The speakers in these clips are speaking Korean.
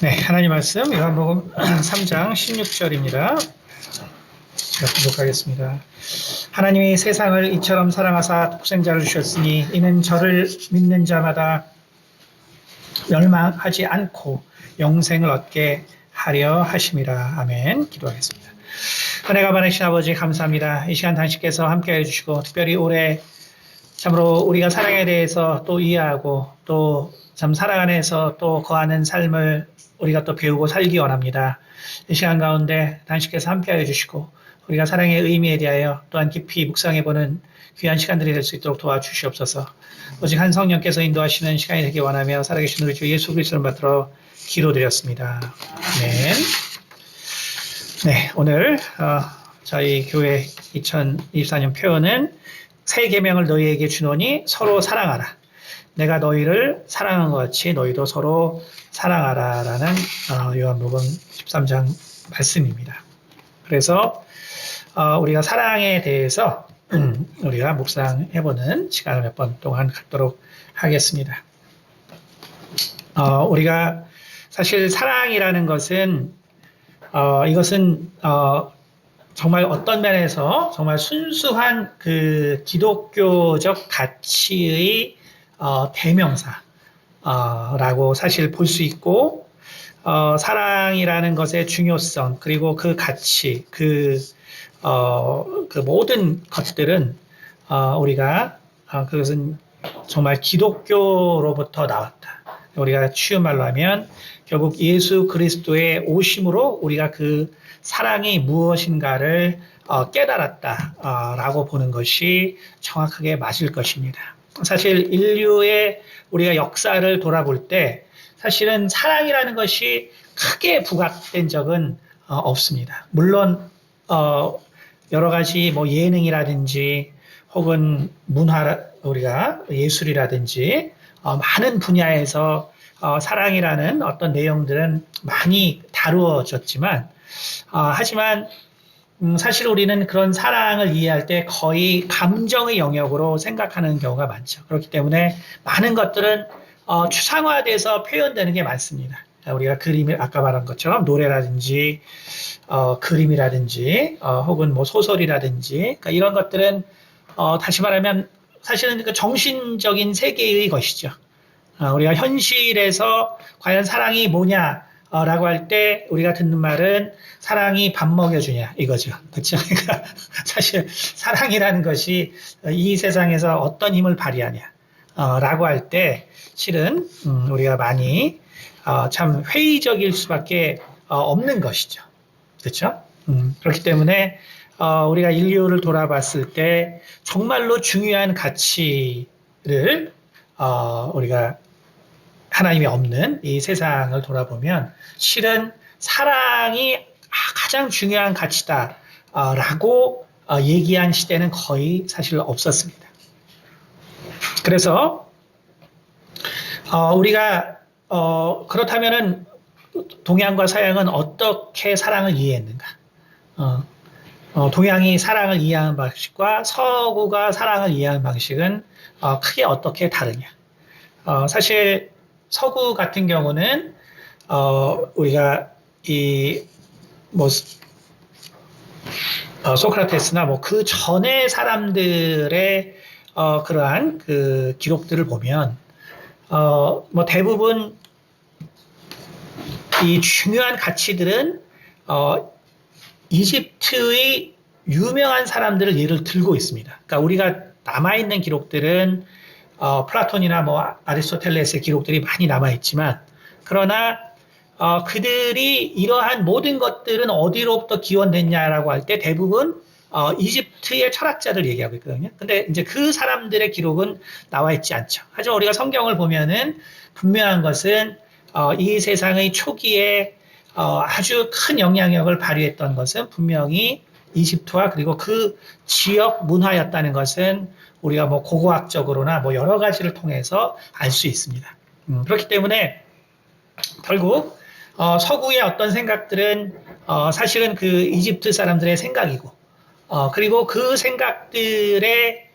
네, 하나님 말씀 요한복음 3장 16절입니다. 제가 기록하겠습니다. 하나님이 세상을 이처럼 사랑하사 독생자를 주셨으니 이는 저를 믿는 자마다 멸망하지 않고 영생을 얻게 하려 하심이라. 아멘. 기도하겠습니다. 은혜가 많으신 아버지 감사합니다. 이 시간 당신께서 함께 해주시고 특별히 올해 참으로 우리가 사랑에 대해서 또 이해하고 또 참 사랑 안에서 또 거하는 삶을 우리가 또 배우고 살기 원합니다. 이 시간 가운데 당신께서 함께하여 주시고 우리가 사랑의 의미에 대하여 또한 깊이 묵상해보는 귀한 시간들이 될 수 있도록 도와주시옵소서. 오직 한 성령께서 인도하시는 시간이 되기 원하며 살아계신 우리 주 예수 그리스도를 받들어 기도드렸습니다. 아멘. 네, 오늘 저희 교회 2024년 표현은 새 계명을 너희에게 주노니 서로 사랑하라. 내가 너희를 사랑한 것 같이 너희도 서로 사랑하라 라는 요한복음 13장 말씀입니다. 그래서 우리가 사랑에 대해서 우리가 묵상해보는 시간을 몇 번 동안 갖도록 하겠습니다. 우리가 사실 사랑이라는 것은 이것은 정말 어떤 면에서 정말 순수한 그 기독교적 가치의 대명사라고 사실 볼 수 있고, 사랑이라는 것의 중요성, 그리고 그 가치, 그 모든 것들은, 우리가, 그것은 정말 기독교로부터 나왔다. 우리가 쉬운 말로 하면, 결국 예수 그리스도의 오심으로 우리가 그 사랑이 무엇인가를 깨달았다라고 보는 것이 정확하게 맞을 것입니다. 사실 인류의 우리가 역사를 돌아볼 때 사실은 사랑이라는 것이 크게 부각된 적은 없습니다. 물론 여러 가지 뭐 예능이라든지 혹은 문화 우리가 예술이라든지 많은 분야에서 사랑이라는 어떤 내용들은 많이 다루어졌지만 하지만 사실 우리는 그런 사랑을 이해할 때 거의 감정의 영역으로 생각하는 경우가 많죠. 그렇기 때문에 많은 것들은 추상화돼서 표현되는 게 많습니다. 우리가 그림을 아까 말한 것처럼 노래라든지 그림이라든지 혹은 뭐 소설이라든지 그러니까 이런 것들은 다시 말하면 사실은 그 정신적인 세계의 것이죠. 우리가 현실에서 과연 사랑이 뭐냐라고 할 때 우리가 듣는 말은 사랑이 밥 먹여주냐 이거죠. 그렇죠? 그러니까 사실 사랑이라는 것이 이 세상에서 어떤 힘을 발휘하냐라고 할 때 실은 우리가 많이 참 회의적일 수밖에 없는 것이죠. 그렇죠? 그렇기 때문에 우리가 인류를 돌아봤을 때 정말로 중요한 가치를 우리가 하나님이 없는 이 세상을 돌아보면 실은 사랑이 가장 중요한 가치다라고 얘기한 시대는 거의 사실 없었습니다. 그래서 우리가 그렇다면은 동양과 서양은 어떻게 사랑을 이해했는가? 동양이 사랑을 이해하는 방식과 서구가 사랑을 이해하는 방식은 크게 어떻게 다르냐? 사실 서구 같은 경우는 우리가 이 뭐 소크라테스나 뭐 그 전에 사람들의 그러한 그 기록들을 보면 뭐 대부분 이 중요한 가치들은 이집트의 유명한 사람들을 예를 들고 있습니다. 그러니까 우리가 남아있는 기록들은 플라톤이나 뭐 아리스토텔레스의 기록들이 많이 남아있지만 그러나 그들이 이러한 모든 것들은 어디로부터 기원됐냐라고 할 때 대부분 이집트의 철학자들 얘기하고 있거든요. 근데 이제 그 사람들의 기록은 나와 있지 않죠. 하지만 우리가 성경을 보면은 분명한 것은 이 세상의 초기에 아주 큰 영향력을 발휘했던 것은 분명히 이집트와 그리고 그 지역 문화였다는 것은 우리가 뭐 고고학적으로나 뭐 여러 가지를 통해서 알 수 있습니다. 그렇기 때문에 결국 서구의 어떤 생각들은 사실은 그 이집트 사람들의 생각이고 그리고 그 생각들의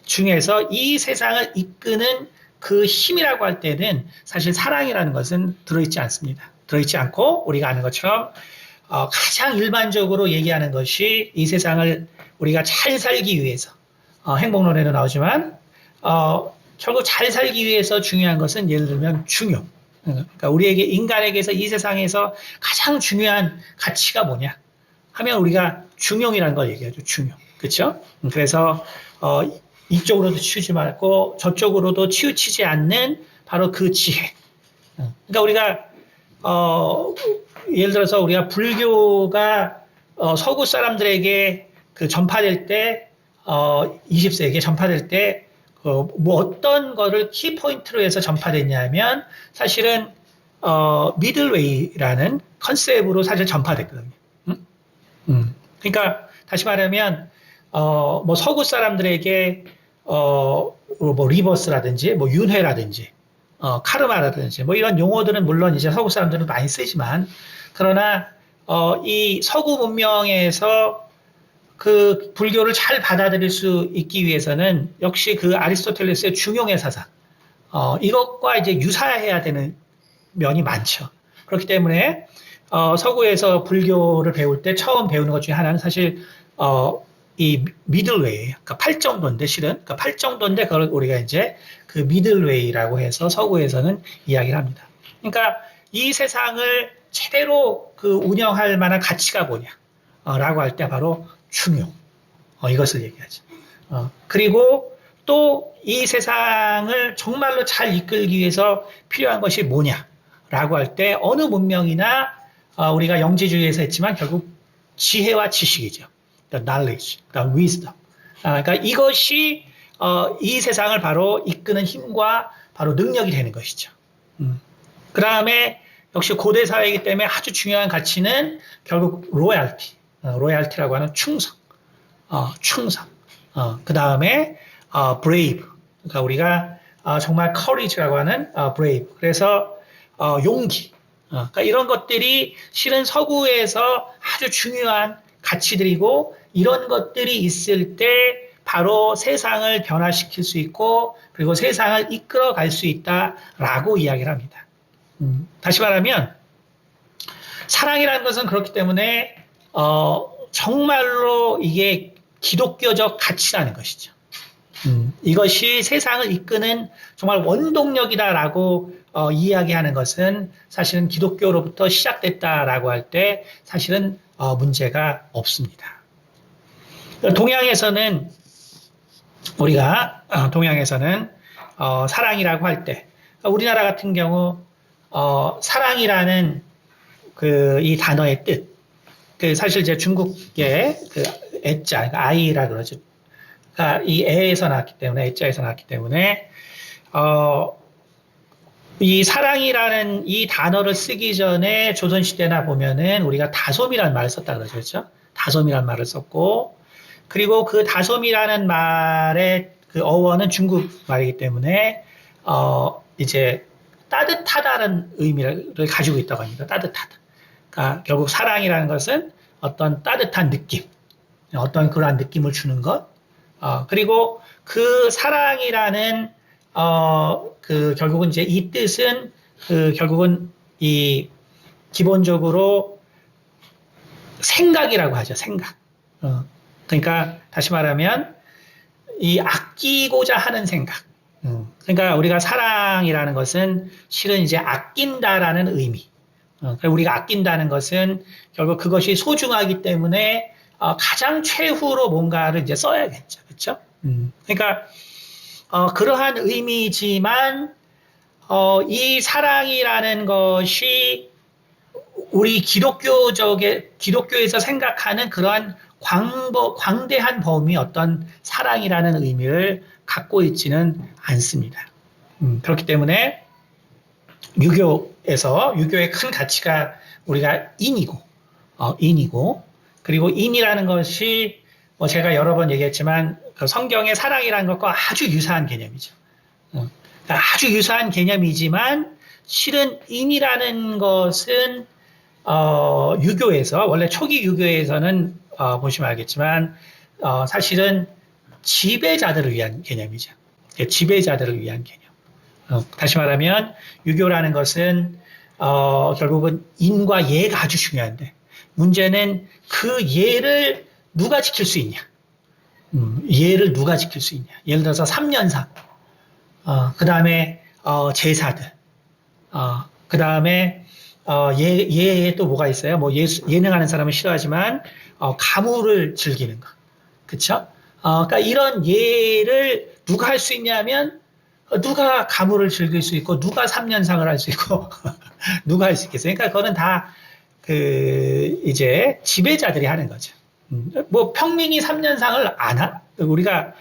중에서 이 세상을 이끄는 그 힘이라고 할 때는 사실 사랑이라는 것은 들어있지 않습니다. 들어있지 않고 우리가 아는 것처럼 가장 일반적으로 얘기하는 것이 이 세상을 우리가 잘 살기 위해서 행복론에도 나오지만 결국 잘 살기 위해서 중요한 것은 예를 들면 중요. 그러니까 우리에게 인간에게서 이 세상에서 가장 중요한 가치가 뭐냐 하면 우리가 중용이라는 걸 얘기하죠. 중용. 그렇죠? 그래서 이쪽으로도 치우지 말고 저쪽으로도 치우치지 않는 바로 그 지혜. 그러니까 우리가 예를 들어서 우리가 불교가 서구 사람들에게 그 전파될 때 20세기에 전파될 때 뭐 어떤 거를 키포인트로 해서 전파됐냐면 사실은 미들웨이라는 컨셉으로 사실 전파됐거든요. 그러니까 다시 말하면 뭐 서구 사람들에게 뭐 리버스라든지 뭐 윤회라든지 카르마라든지 뭐 이런 용어들은 물론 이제 서구 사람들은 많이 쓰지만 그러나 이 서구 문명에서 그 불교를 잘 받아들일 수 있기 위해서는 역시 그 아리스토텔레스의 중용의 사상 이것과 이제 유사해야 되는 면이 많죠. 그렇기 때문에 서구에서 불교를 배울 때 처음 배우는 것 중에 하나는 사실 이 미들웨이, 그러니까 팔정도인데 실은 그러니까 팔정도인데 그걸 우리가 이제 그 미들웨이라고 해서 서구에서는 이야기를 합니다. 그러니까 이 세상을 제대로 그 운영할 만한 가치가 뭐냐라고 할 때 바로 중용 이것을 얘기하죠. 그리고 또 이 세상을 정말로 잘 이끌기 위해서 필요한 것이 뭐냐라고 할 때 어느 문명이나 우리가 영지주의에서 했지만 결국 지혜와 지식이죠. The knowledge, the wisdom. 그러니까 이것이 이 세상을 바로 이끄는 힘과 바로 능력이 되는 것이죠. 그 다음에 역시 고대 사회이기 때문에 아주 중요한 가치는 결국 로얄티, 로얄티라고 하는 충성, 충성. 그 다음에 brave, 그러니까 우리가 정말 courage라고 하는 brave. 그래서 용기. 그러니까 이런 것들이 실은 서구에서 아주 중요한 가치들이고 이런 것들이 있을 때 바로 세상을 변화시킬 수 있고 그리고 세상을 이끌어갈 수 있다라고 이야기를 합니다. 다시 말하면 사랑이라는 것은 그렇기 때문에 정말로 이게 기독교적 가치라는 것이죠. 이것이 세상을 이끄는 정말 원동력이다라고 이야기하는 것은 사실은 기독교로부터 시작됐다라고 할 때 사실은 문제가 없습니다. 동양에서는 우리가 동양에서는 사랑이라고 할 때 우리나라 같은 경우 사랑이라는 그 이 단어의 뜻, 그 사실 이제 중국의 그 애자, 그러니까 아이라 그러죠. 그러니까 이 애에서 나왔기 때문에 애자에서 나왔기 때문에 이 사랑이라는 이 단어를 쓰기 전에 조선시대나 보면은 우리가 다솜이라는 말을 썼다 그러죠. 그렇죠? 다솜이라는 말을 썼고, 그리고 그 다솜이라는 말의 그 어원은 중국 말이기 때문에, 이제 따뜻하다는 의미를 가지고 있다고 합니다. 따뜻하다. 그러니까 결국 사랑이라는 것은 어떤 따뜻한 느낌, 어떤 그러한 느낌을 주는 것, 그리고 그 사랑이라는 그 결국은 이제 이 뜻은 그 결국은 이 기본적으로 생각이라고 하죠. 생각. 그러니까 다시 말하면 이 아끼고자 하는 생각. 그러니까 우리가 사랑이라는 것은 실은 이제 아낀다라는 의미. 우리가 아낀다는 것은 결국 그것이 소중하기 때문에 가장 최후로 뭔가를 이제 써야겠죠. 그렇죠? 그러니까 그러한 의미지만 이 사랑이라는 것이 우리 기독교에서 생각하는 그러한 광대한 범위 어떤 사랑이라는 의미를 갖고 있지는 않습니다. 그렇기 때문에 유교의 큰 가치가 우리가 인이고 그리고 인이라는 것이 뭐 제가 여러 번 얘기했지만 그 성경의 사랑이라는 것과 아주 유사한 개념이죠. 아주 유사한 개념이지만 실은 인이라는 것은 유교에서 원래 초기 유교에서는 보시면 알겠지만 사실은 지배자들을 위한 개념이죠. 지배자들을 위한 개념. 다시 말하면 유교라는 것은 결국은 인과 예가 아주 중요한데 문제는 그 예를 누가 지킬 수 있냐? 예를 누가 지킬 수 있냐? 예를 들어서 3년상, 그 다음에 제사들, 그 다음에 예에 또 뭐가 있어요? 뭐 예능하는 사람은 싫어하지만 가무를 즐기는 거, 그렇죠? 그러니까 이런 예를 누가 할 수 있냐면 누가 가무를 즐길 수 있고 누가 3년상을 할 수 있고 누가 할 수 있겠어요? 그러니까 그거는 다 이제 지배자들이 하는 거죠. 뭐 평민이 3년상을 안 하? 우리가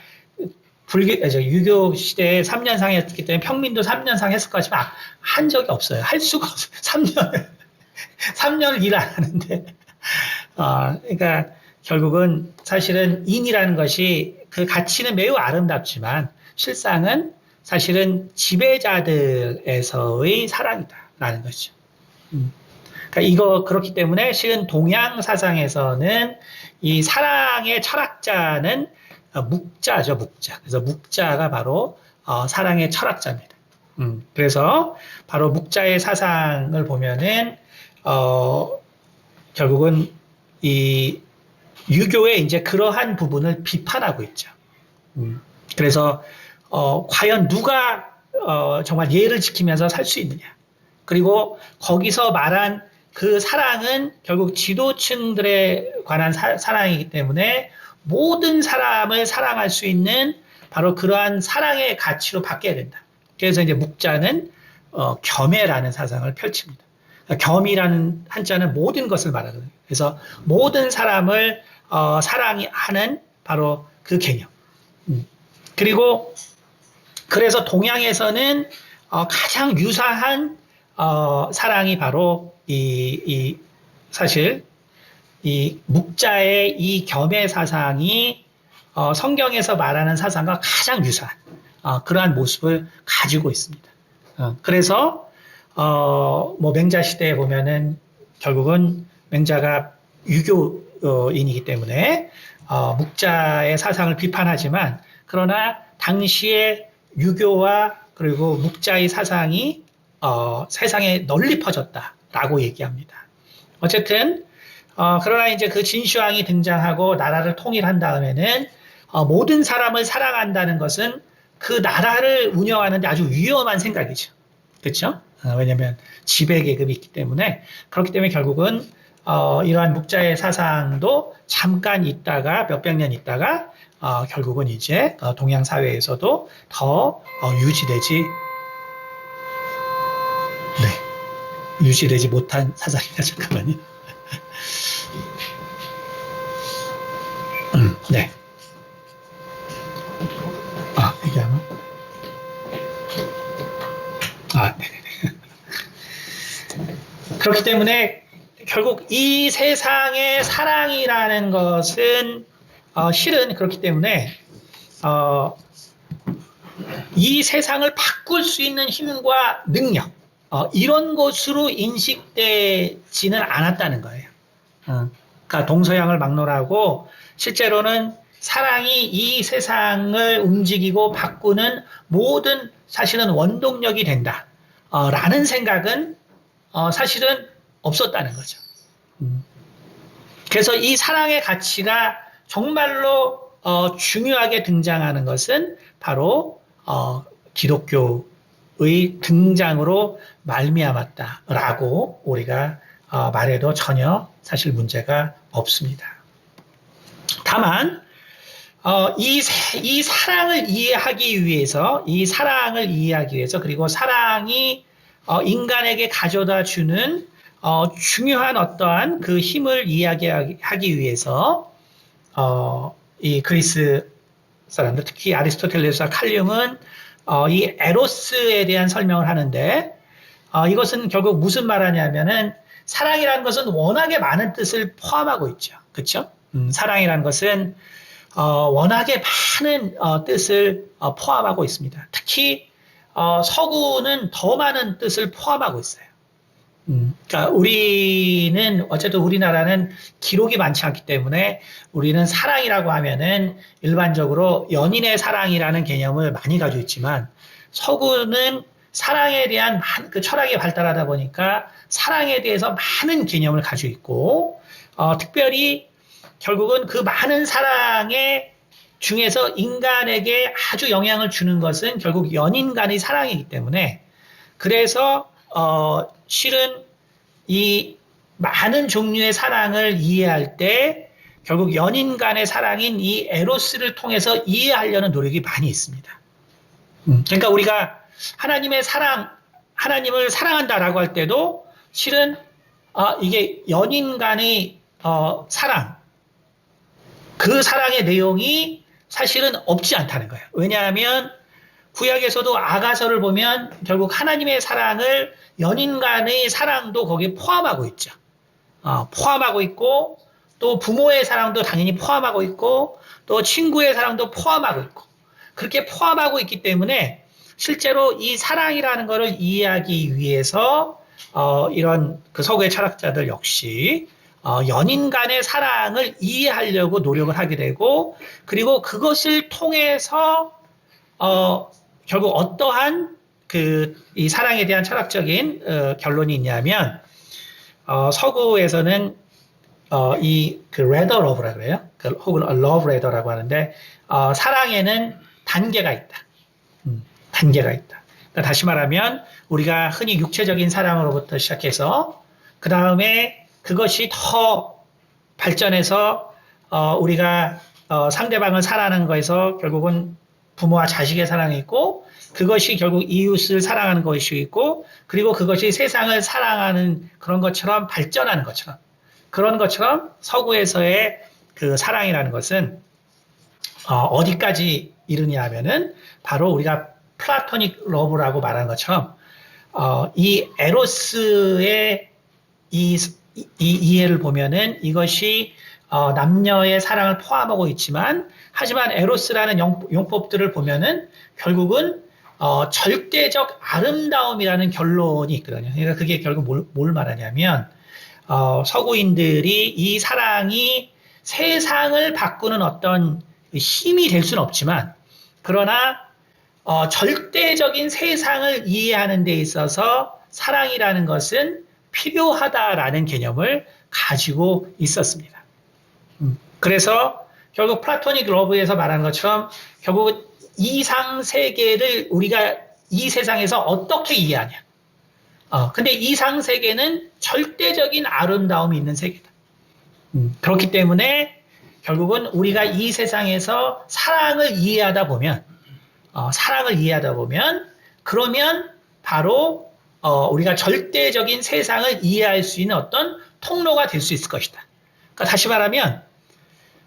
유교 시대에 3년상 했기 때문에 평민도 3년상 했을 거지만 한 적이 없어요. 할 수가 없어요. 3년을 일 안 하는데. 그러니까 결국은 사실은 인이라는 것이 그 가치는 매우 아름답지만 실상은 사실은 지배자들에서의 사랑이다라는 것이죠. 그러니까 그렇기 때문에 실은 동양 사상에서는 이 사랑의 철학자는 묵자죠, 묵자. 그래서 묵자가 바로 사랑의 철학자입니다. 그래서 바로 묵자의 사상을 보면은 결국은 이 유교의 이제 그러한 부분을 비판하고 있죠. 그래서 과연 누가 정말 예를 지키면서 살 수 있느냐? 그리고 거기서 말한 그 사랑은 결국 지도층들에 관한 사랑이기 때문에 모든 사람을 사랑할 수 있는 바로 그러한 사랑의 가치로 바뀌어야 된다. 그래서 이제 묵자는 겸해라는 사상을 펼칩니다. 그러니까 겸이라는 한자는 모든 것을 말하거든요. 그래서 모든 사람을 사랑하는 바로 그 개념. 그리고 그래서 동양에서는 가장 유사한 사랑이 바로 사실 이 묵자의 이 겸해 사상이 성경에서 말하는 사상과 가장 유사한 그러한 모습을 가지고 있습니다. 그래서 뭐 맹자 시대에 보면은 결국은 맹자가 유교인이기 때문에 묵자의 사상을 비판하지만 그러나 당시에 유교와 그리고 묵자의 사상이 세상에 널리 퍼졌다라고 얘기합니다. 어쨌든 그러나 이제 그 진시황이 등장하고 나라를 통일한 다음에는 모든 사람을 사랑한다는 것은 그 나라를 운영하는데 아주 위험한 생각이죠. 그렇죠? 왜냐하면 지배 계급이 있기 때문에 그렇기 때문에 결국은 이러한 묵자의 사상도 잠깐 있다가 몇백 년 있다가 결국은 이제 동양 사회에서도 더 유지되지 못한 사상이다. 잠깐만요. 네. 얘기하면. 네네네. 그렇기 때문에 결국 이 세상의 사랑이라는 것은 실은 그렇기 때문에 이 세상을 바꿀 수 있는 힘과 능력 이런 것으로 인식되지는 않았다는 거예요. 그러니까 동서양을 막론하고 실제로는 사랑이 이 세상을 움직이고 바꾸는 모든 사실은 원동력이 된다. 라는 생각은 사실은 없었다는 거죠. 그래서 이 사랑의 가치가 정말로 중요하게 등장하는 것은 바로 기독교의 등장으로 말미암았다라고 우리가 말해도 전혀 사실 문제가 없습니다. 다만 이 사랑을 이해하기 위해서 그리고 사랑이 인간에게 가져다 주는 중요한 어떠한 그 힘을 이야기하기 위해서 이 그리스 사람들 특히 아리스토텔레스와 칼륨은 이 에로스에 대한 설명을 하는데 이것은 결국 무슨 말하냐면은 사랑이라는 것은 워낙에 많은 뜻을 포함하고 있죠. 그렇죠? 사랑이라는 것은 워낙에 많은 뜻을 포함하고 있습니다. 특히 서구는 더 많은 뜻을 포함하고 있어요. 그러니까 어쨌든 우리나라는 기록이 많지 않기 때문에 우리는 사랑이라고 하면은 일반적으로 연인의 사랑이라는 개념을 많이 가지고 있지만 서구는 사랑에 대한 그 철학이 발달하다 보니까 사랑에 대해서 많은 개념을 가지고 있고, 특별히 결국은 그 많은 사랑의 중에서 인간에게 아주 영향을 주는 것은 결국 연인 간의 사랑이기 때문에, 그래서 실은 이 많은 종류의 사랑을 이해할 때 결국 연인 간의 사랑인 이 에로스를 통해서 이해하려는 노력이 많이 있습니다. 그러니까 우리가 하나님의 사랑, 하나님을 사랑한다라고 할 때도 실은 이게 연인 간의 사랑, 그 사랑의 내용이 사실은 없지 않다는 거예요. 왜냐하면 구약에서도 아가서를 보면 결국 하나님의 사랑을 연인 간의 사랑도 거기에 포함하고 있죠. 포함하고 있고, 또 부모의 사랑도 당연히 포함하고 있고, 또 친구의 사랑도 포함하고 있고, 그렇게 포함하고 있기 때문에 실제로 이 사랑이라는 것을 이해하기 위해서 이런 그 서구의 철학자들 역시 연인 간의 사랑을 이해하려고 노력을 하게 되고, 그리고 그것을 통해서 결국 어떠한 이 사랑에 대한 철학적인 결론이 있냐면, 서구에서는 그 레더 러브라고 그래요. 혹은 러브 레더라고 하는데, 사랑에는 단계가 있다. 단계가 있다. 그러니까 다시 말하면 우리가 흔히 육체적인 사랑으로부터 시작해서 그 다음에 그것이 더 발전해서 우리가 상대방을 사랑하는 거에서 결국은 부모와 자식의 사랑이 있고, 그것이 결국 이웃을 사랑하는 것이 있고, 그리고 그것이 세상을 사랑하는 그런 것처럼 발전하는 것처럼, 그런 것처럼 서구에서의 그 사랑이라는 것은 어디까지 이르냐 하면은 바로 우리가 플라토닉 러브라고 말하는 것처럼 이 에로스의 이 이해를 보면은 이것이 남녀의 사랑을 포함하고 있지만, 하지만 에로스라는 용법들을 보면은 결국은 절대적 아름다움이라는 결론이 있거든요. 그러니까 그게 결국 뭘 말하냐면, 서구인들이 이 사랑이 세상을 바꾸는 어떤 힘이 될 수는 없지만, 그러나 절대적인 세상을 이해하는 데 있어서 사랑이라는 것은 필요하다라는 개념을 가지고 있었습니다. 그래서 결국 플라토닉 러브에서 말하는 것처럼 결국 이상 세계를 우리가 이 세상에서 어떻게 이해하냐. 근데 이상 세계는 절대적인 아름다움이 있는 세계다. 그렇기 때문에 결국은 우리가 이 세상에서 사랑을 이해하다 보면, 그러면 바로 우리가 절대적인 세상을 이해할 수 있는 어떤 통로가 될 수 있을 것이다. 그러니까 다시 말하면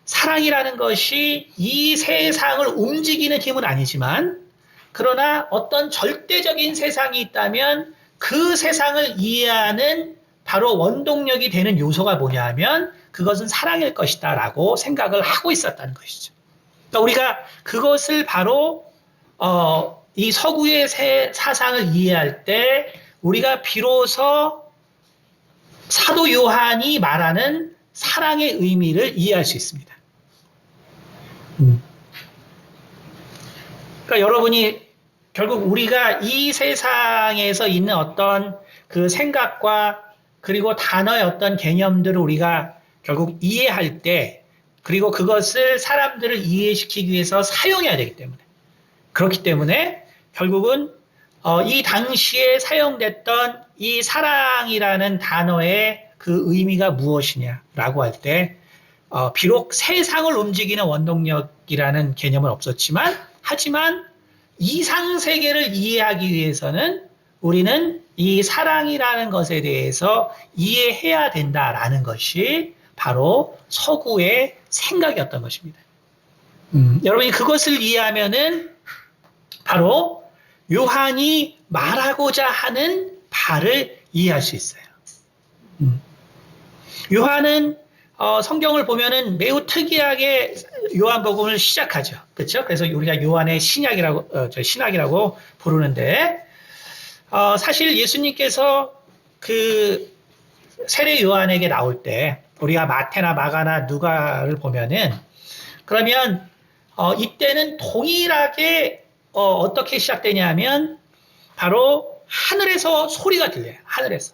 사랑이라는 것이 이 세상을 움직이는 힘은 아니지만, 그러나 어떤 절대적인 세상이 있다면 그 세상을 이해하는 바로 원동력이 되는 요소가 뭐냐 하면 그것은 사랑일 것이다 라고 생각을 하고 있었다는 것이죠. 그러니까 우리가 그것을 바로 이 서구의 사상을 이해할 때 우리가 비로소 사도 요한이 말하는 사랑의 의미를 이해할 수 있습니다. 그러니까 여러분이 결국 우리가 이 세상에서 있는 어떤 그 생각과 그리고 단어의 어떤 개념들을 우리가 결국 이해할 때, 그리고 그것을 사람들을 이해시키기 위해서 사용해야 되기 때문에, 그렇기 때문에 결국은 이 당시에 사용됐던 이 사랑이라는 단어의 그 의미가 무엇이냐라고 할 때, 비록 세상을 움직이는 원동력이라는 개념은 없었지만, 하지만 이상 세계를 이해하기 위해서는 우리는 이 사랑이라는 것에 대해서 이해해야 된다라는 것이 바로 서구의 생각이었던 것입니다. 여러분이 그것을 이해하면은 바로 요한이 말하고자 하는 바를 이해할 수 있어요. 요한은 성경을 보면은 매우 특이하게 요한복음을 시작하죠. 그렇죠? 그래서 우리가 요한의 신학이라고 부르는데, 사실 예수님께서 그 세례 요한에게 나올 때 우리가 마태나 마가나 누가를 보면은, 그러면 이때는 동일하게 어떻게 시작되냐면 바로 하늘에서 소리가 들려요. 하늘에서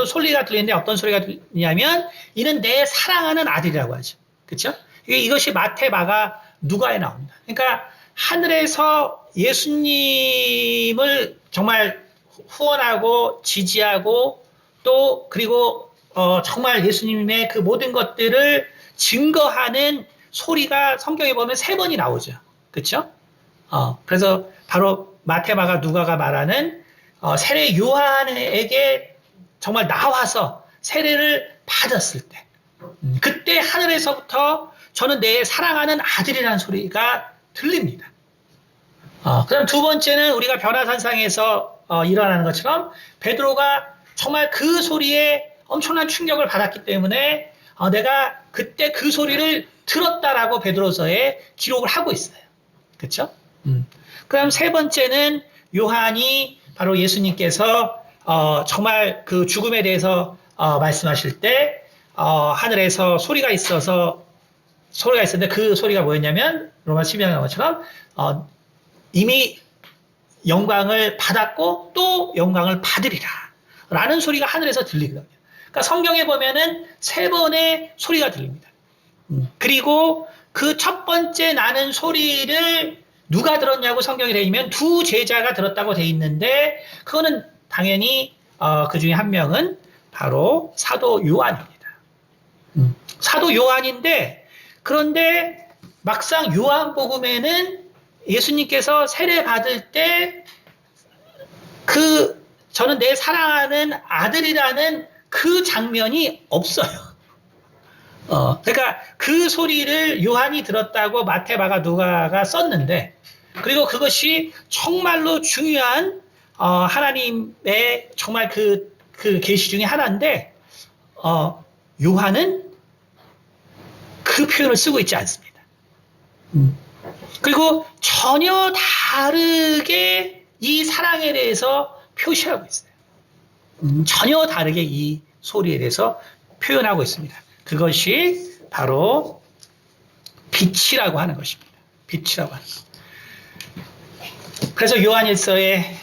소리가 들리는데 어떤 소리가 들리냐면 이는 내 사랑하는 아들이라고 하죠. 그렇죠? 이것이 마태, 마가, 누가에 나옵니다. 그러니까 하늘에서 예수님을 정말 후원하고 지지하고 또 그리고 정말 예수님의 그 모든 것들을 증거하는 소리가 성경에 보면 3번이 나오죠. 그렇죠? 그래서 바로 마태, 마가, 누가가 말하는 세례 요한에게 정말 나와서 세례를 받았을 때 그때 하늘에서부터 저는 내 사랑하는 아들이라는 소리가 들립니다. 그다음 두 번째는 우리가 변화산상에서 일어나는 것처럼 베드로가 정말 그 소리에 엄청난 충격을 받았기 때문에 내가 그때 그 소리를 들었다라고 베드로서에 기록을 하고 있어요. 그렇죠? 그다음 세 번째는 요한이 바로 예수님께서 정말 그 죽음에 대해서 말씀하실 때 하늘에서 소리가 있었는데 그 소리가 뭐였냐면 로마 12장에 나온 것처럼 이미 영광을 받았고 또 영광을 받으리라 라는 소리가 하늘에서 들리거든요. 그러니까 성경에 보면은 3번의 소리가 들립니다. 그리고 그 첫 번째 나는 소리를 누가 들었냐고 성경에 되어 있으면 2 제자가 들었다고 되어 있는데 그거는 당연히 그 중에 한 명은 바로 사도 요한입니다. 사도 요한인데 그런데 막상 요한복음에는 예수님께서 세례 받을 때 저는 내 사랑하는 아들이라는 그 장면이 없어요. 그러니까 그 소리를 요한이 들었다고 마태, 마가, 누가가 썼는데 그리고 그것이 정말로 중요한 하나님의 정말 그 계시 중에 하나인데 요한은 그 표현을 쓰고 있지 않습니다. 그리고 전혀 다르게 이 사랑에 대해서 표시하고 있어요. 전혀 다르게 이 소리에 대해서 표현하고 있습니다. 그것이 바로 빛이라고 하는 것입니다. 빛이라고 하는 것. 그래서 요한일서에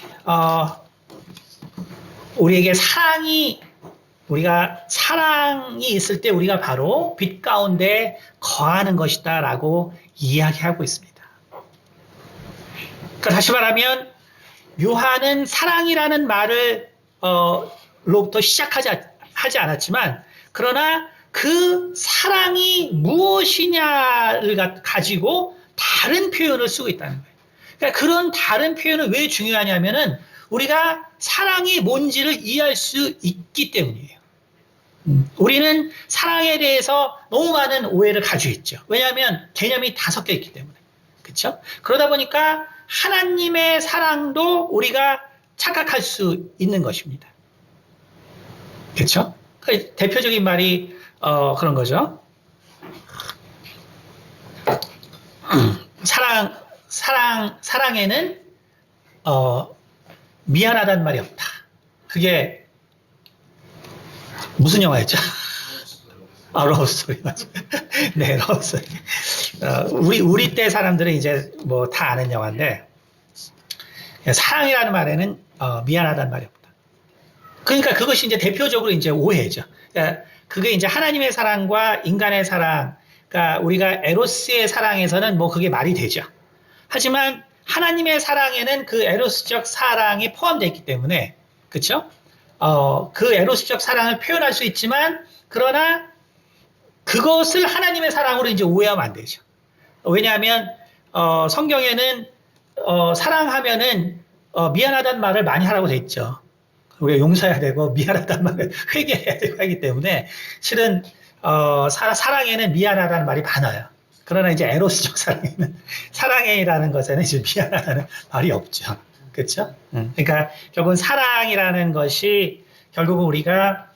우리가 사랑이 있을 때 우리가 바로 빛 가운데 거하는 것이다라고 이야기하고 있습니다. 그러니까 다시 말하면 요한은 사랑이라는 말을 로부터 하지 않았지만 그러나 그 사랑이 무엇이냐를 가지고 다른 표현을 쓰고 있다는 거예요. 그러니까 그런 다른 표현은 왜 중요하냐면은 우리가 사랑이 뭔지를 이해할 수 있기 때문이에요. 우리는 사랑에 대해서 너무 많은 오해를 가지고 있죠. 왜냐하면 개념이 다 섞여 있기 때문에. 그렇죠? 그러다 보니까 하나님의 사랑도 우리가 착각할 수 있는 것입니다. 그렇죠? 대표적인 말이 그런 거죠. 사랑에는 미안하다는 말이 없다. 그게 무슨 영화였죠? 러브스토리 맞죠? 네, 러브스토리. 우리 때 사람들은 이제 뭐 다 아는 영화인데 사랑이라는 말에는 미안하다는 말이 없다. 그러니까 그것이 이제 대표적으로 이제 오해죠. 그러니까 그게 이제 하나님의 사랑과 인간의 사랑, 그러니까 우리가 에로스의 사랑에서는 뭐 그게 말이 되죠. 하지만 하나님의 사랑에는 그 에로스적 사랑이 포함되어 있기 때문에, 그렇죠? 그 에로스적 사랑을 표현할 수 있지만, 그러나 그것을 하나님의 사랑으로 이제 오해하면 안 되죠. 왜냐하면 성경에는 사랑하면은 미안하다는 말을 많이 하라고 돼 있죠. 우리가 용서해야 되고 미안하다는 말을 회개해야 되고 하기 때문에 실은 사랑에는 미안하다는 말이 많아요. 그러나 이제 에로스적 사랑이라는 것에는 이제 미안하다는 말이 없죠. 그렇죠? 그러니까 결국은 사랑이라는 것이 결국은 우리가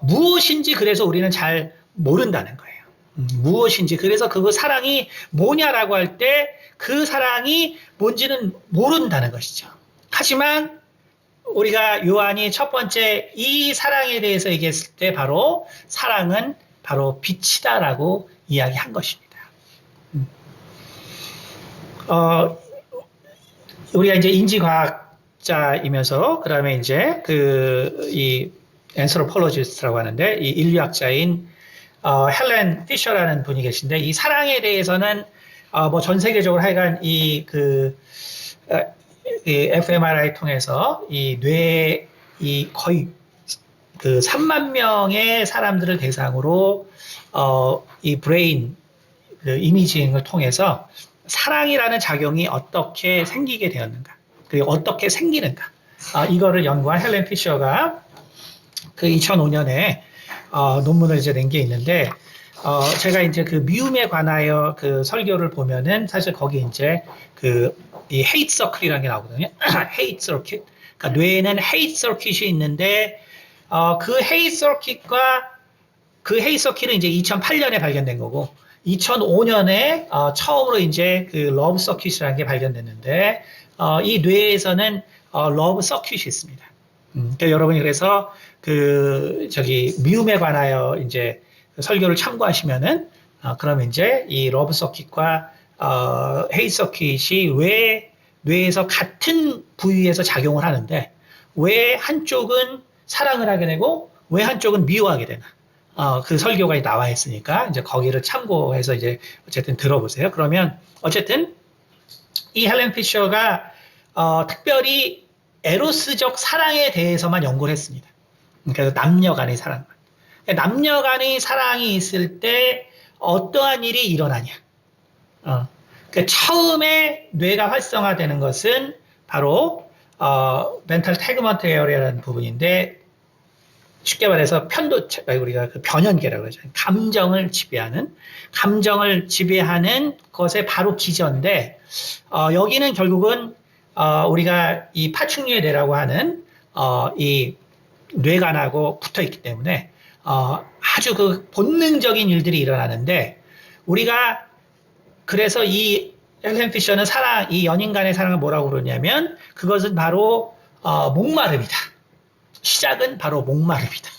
무엇인지 그래서 우리는 잘 모른다는 거예요. 무엇인지 그래서 그 사랑이 뭐냐라고 할 때 그 사랑이 뭔지는 모른다는 것이죠. 하지만 우리가 요한이 첫 번째 이 사랑에 대해서 얘기했을 때 바로 사랑은 바로 빛이다라고 이야기한 것입니다. 우리가 이제 인지과학 인류학자이면서 그다음에 이제 이 anthropologist라고 하는데 이 인류학자인 헬렌 피셔라는 분이 계신데 이 사랑에 대해서는 뭐 전 세계적으로 하여간 이 fMRI 통해서 이 거의 그 3만 명의 사람들을 대상으로 이 브레인 그 이미징을 통해서 사랑이라는 작용이 어떻게 생기게 되었는가, 그리고 어떻게 생기는가, 이거를 연구한 헬렌 피셔가 그 2005년에 논문을 이제 낸 게 있는데, 제가 이제 그 미움에 관하여 그 설교를 보면은 사실 거기 이제 이 헤이트 서클이라는 게 나오거든요. 헤이트 서킷. 그러니까 뇌에는 헤이트 서킷이 있는데, 그 헤이트 서킷은 이제 2008년에 발견된 거고, 2005년에 처음으로 이제 그 러브 서킷이라는 게 발견됐는데, 이 뇌에서는 러브 서킷이 있습니다. 그러니까 여러분이 그래서 미움에 관하여 이제 설교를 참고하시면은, 그러면 이제 이 러브 서킷과 헤이트 서킷이 왜 뇌에서 같은 부위에서 작용을 하는데, 왜 한쪽은 사랑을 하게 되고, 왜 한쪽은 미워하게 되나. 그 설교가 나와 있으니까, 이제 거기를 참고해서 이제 어쨌든 들어보세요. 그러면, 어쨌든, 이 헬렌 피셔가, 특별히 에로스적 사랑에 대해서만 연구를 했습니다. 그래서 남녀 간의 사랑. 남녀 간의 사랑이 있을 때 어떠한 일이 일어나냐. 그러니까 처음에 뇌가 활성화되는 것은 바로, 멘탈 태그먼트 에어리아라는 부분인데, 쉽게 말해서 우리가 그 변연계라고 그러죠. 감정을 지배하는 것의 바로 기전인데, 여기는 결국은, 우리가 이 파충류의 뇌라고 하는, 이 뇌관하고 붙어 있기 때문에, 아주 그 본능적인 일들이 일어나는데, 우리가, 그래서 이 헬렌 피셔는 이 연인 간의 사랑을 뭐라고 그러냐면, 그것은 바로, 목마름이다. 시작은 바로 목마름이다.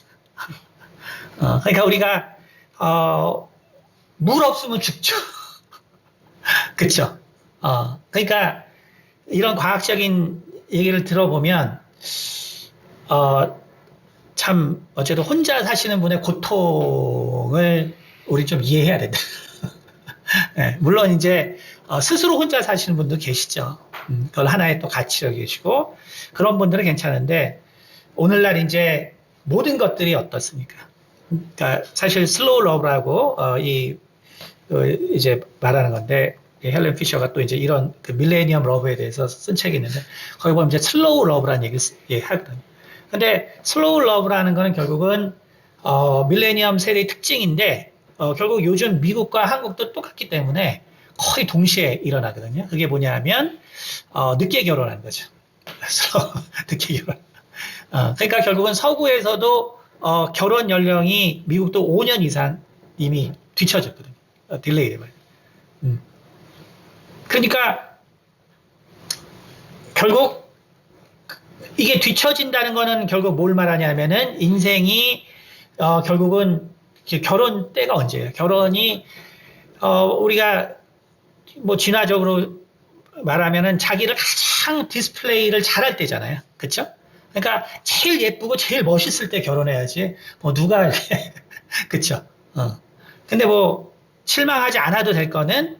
그러니까 우리가 물 없으면 죽죠. 그렇죠. 그러니까 이런 과학적인 얘기를 들어보면 참 어쨌든 혼자 사시는 분의 고통을 우리 좀 이해해야 된다. 네, 물론 이제 스스로 혼자 사시는 분도 계시죠. 그걸 하나의 또 가치로 계시고 그런 분들은 괜찮은데. 오늘날 이제 모든 것들이 어떻습니까? 그러니까 사실 슬로우 러브라고 이제 말하는 건데 헬렌 피셔가 또 이제 이런 그 밀레니엄 러브에 대해서 쓴 책이 있는데 거기 보면 이제 슬로우 러브라는 얘기를 하거든요. 근데 슬로우 러브라는 거는 결국은 밀레니엄 세대의 특징인데 결국 요즘 미국과 한국도 똑같기 때문에 거의 동시에 일어나거든요. 그게 뭐냐면 늦게 결혼하는 거죠. 그래서 늦게 결혼. 그러니까 결국은 서구에서도 결혼 연령이 미국도 5년 이상 이미 뒤쳐졌거든요. 딜레이 돼버려요. 그러니까 결국 이게 뒤처진다는 거는 결국 뭘 말하냐면은 인생이 결국은 결혼 때가 언제예요? 결혼이 우리가 뭐 진화적으로 말하면은 자기를 가장 디스플레이를 잘할 때잖아요. 그렇죠? 그러니까 제일 예쁘고 제일 멋있을 때 결혼해야지. 뭐 누가 이렇게 그쵸? 근데 뭐 실망하지 않아도 될 거는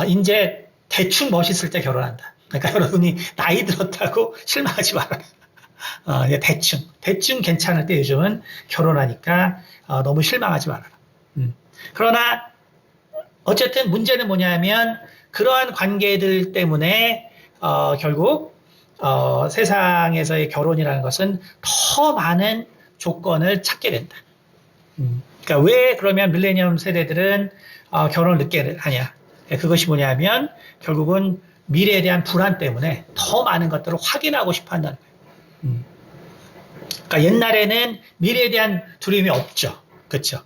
이제 대충 멋있을 때 결혼한다. 그러니까 여러분이 나이 들었다고 실망하지 말아라. 대충 괜찮을 때 요즘은 결혼하니까 너무 실망하지 말아라. 그러나 어쨌든 문제는 뭐냐면 그러한 관계들 때문에 결국 세상에서의 결혼이라는 것은 더 많은 조건을 찾게 된다. 그러니까 왜 그러면 밀레니엄 세대들은 결혼을 늦게 하냐? 그것이 뭐냐면 결국은 미래에 대한 불안 때문에 더 많은 것들을 확인하고 싶어 한다는 거예요. 그러니까 옛날에는 미래에 대한 두려움이 없죠. 그렇죠?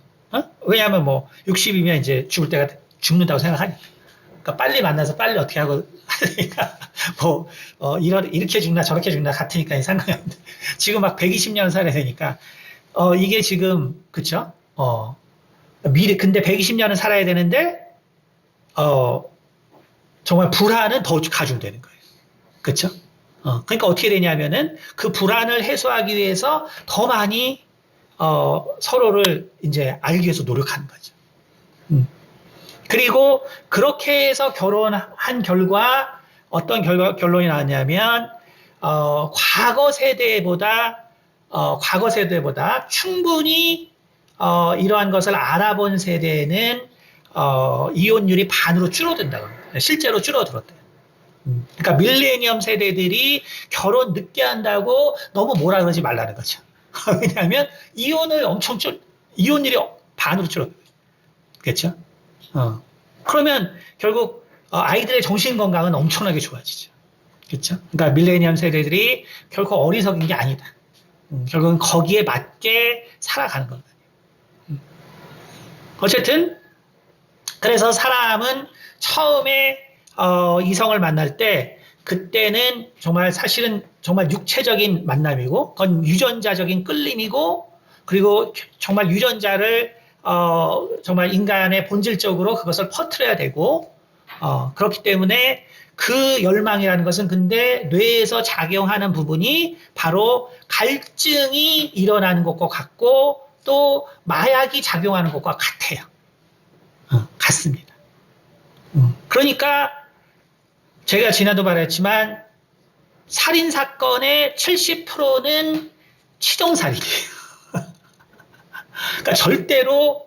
왜냐하면 뭐 60이면 이제 죽을 때가 죽는다고 생각하니까. 그러니까 빨리 만나서 빨리 어떻게 하고 하니까 뭐 이렇게 죽나 저렇게 죽나 같으니까 상관이 없는데 지금 막 120년 살아야 되니까 이게 지금 그쵸? 근데 120년은 살아야 되는데 정말 불안은 더 가중되는 거예요. 그쵸? 그러니까 어떻게 되냐면은 그 불안을 해소하기 위해서 더 많이 서로를 이제 알기 위해서 노력하는 거죠. 그리고 그렇게 해서 결혼한 결과 어떤 결론이 나왔냐면 과거 세대보다 충분히 이러한 것을 알아본 세대는 이혼율이 반으로 줄어든다고 합니다. 실제로 줄어들었대요. 그러니까 밀레니엄 세대들이 결혼 늦게 한다고 너무 뭐라 그러지 말라는 거죠. 왜냐하면 이혼율이 반으로 줄어들어요. 그렇죠? 그러면 결국 아이들의 정신 건강은 엄청나게 좋아지죠. 그렇죠? 그러니까 밀레니엄 세대들이 결코 어리석은 게 아니다. 결국은 거기에 맞게 살아가는 겁니다. 어쨌든 그래서 사람은 처음에 이성을 만날 때 그때는 정말 사실은 정말 육체적인 만남이고 그건 유전자적인 끌림이고 그리고 정말 유전자를 정말 인간의 본질적으로 그것을 퍼뜨려야 되고 그렇기 때문에 그 열망이라는 것은 근데 뇌에서 작용하는 부분이 바로 갈증이 일어나는 것과 같고 또 마약이 작용하는 것과 같아요. 같습니다. 그러니까 제가 지난도 말했지만 살인 사건의 70%는 치정살인이에요. 그러니까 절대로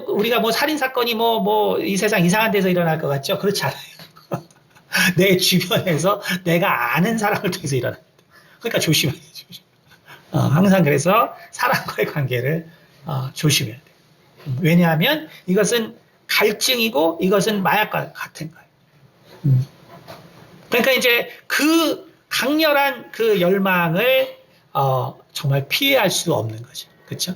우리가 뭐 살인 사건이 이 세상 이상한 데서 일어날 것 같죠? 그렇지 않아요. 내 주변에서 내가 아는 사람을 통해서 일어납니다. 그러니까 조심해야 돼요. 항상 그래서 사람과의 관계를 조심해야 돼요. 왜냐하면 이것은 갈증이고 이것은 마약과 같은 거예요. 그러니까 이제 그 강렬한 그 열망을 정말 피해할 수 없는 거죠. 그렇죠?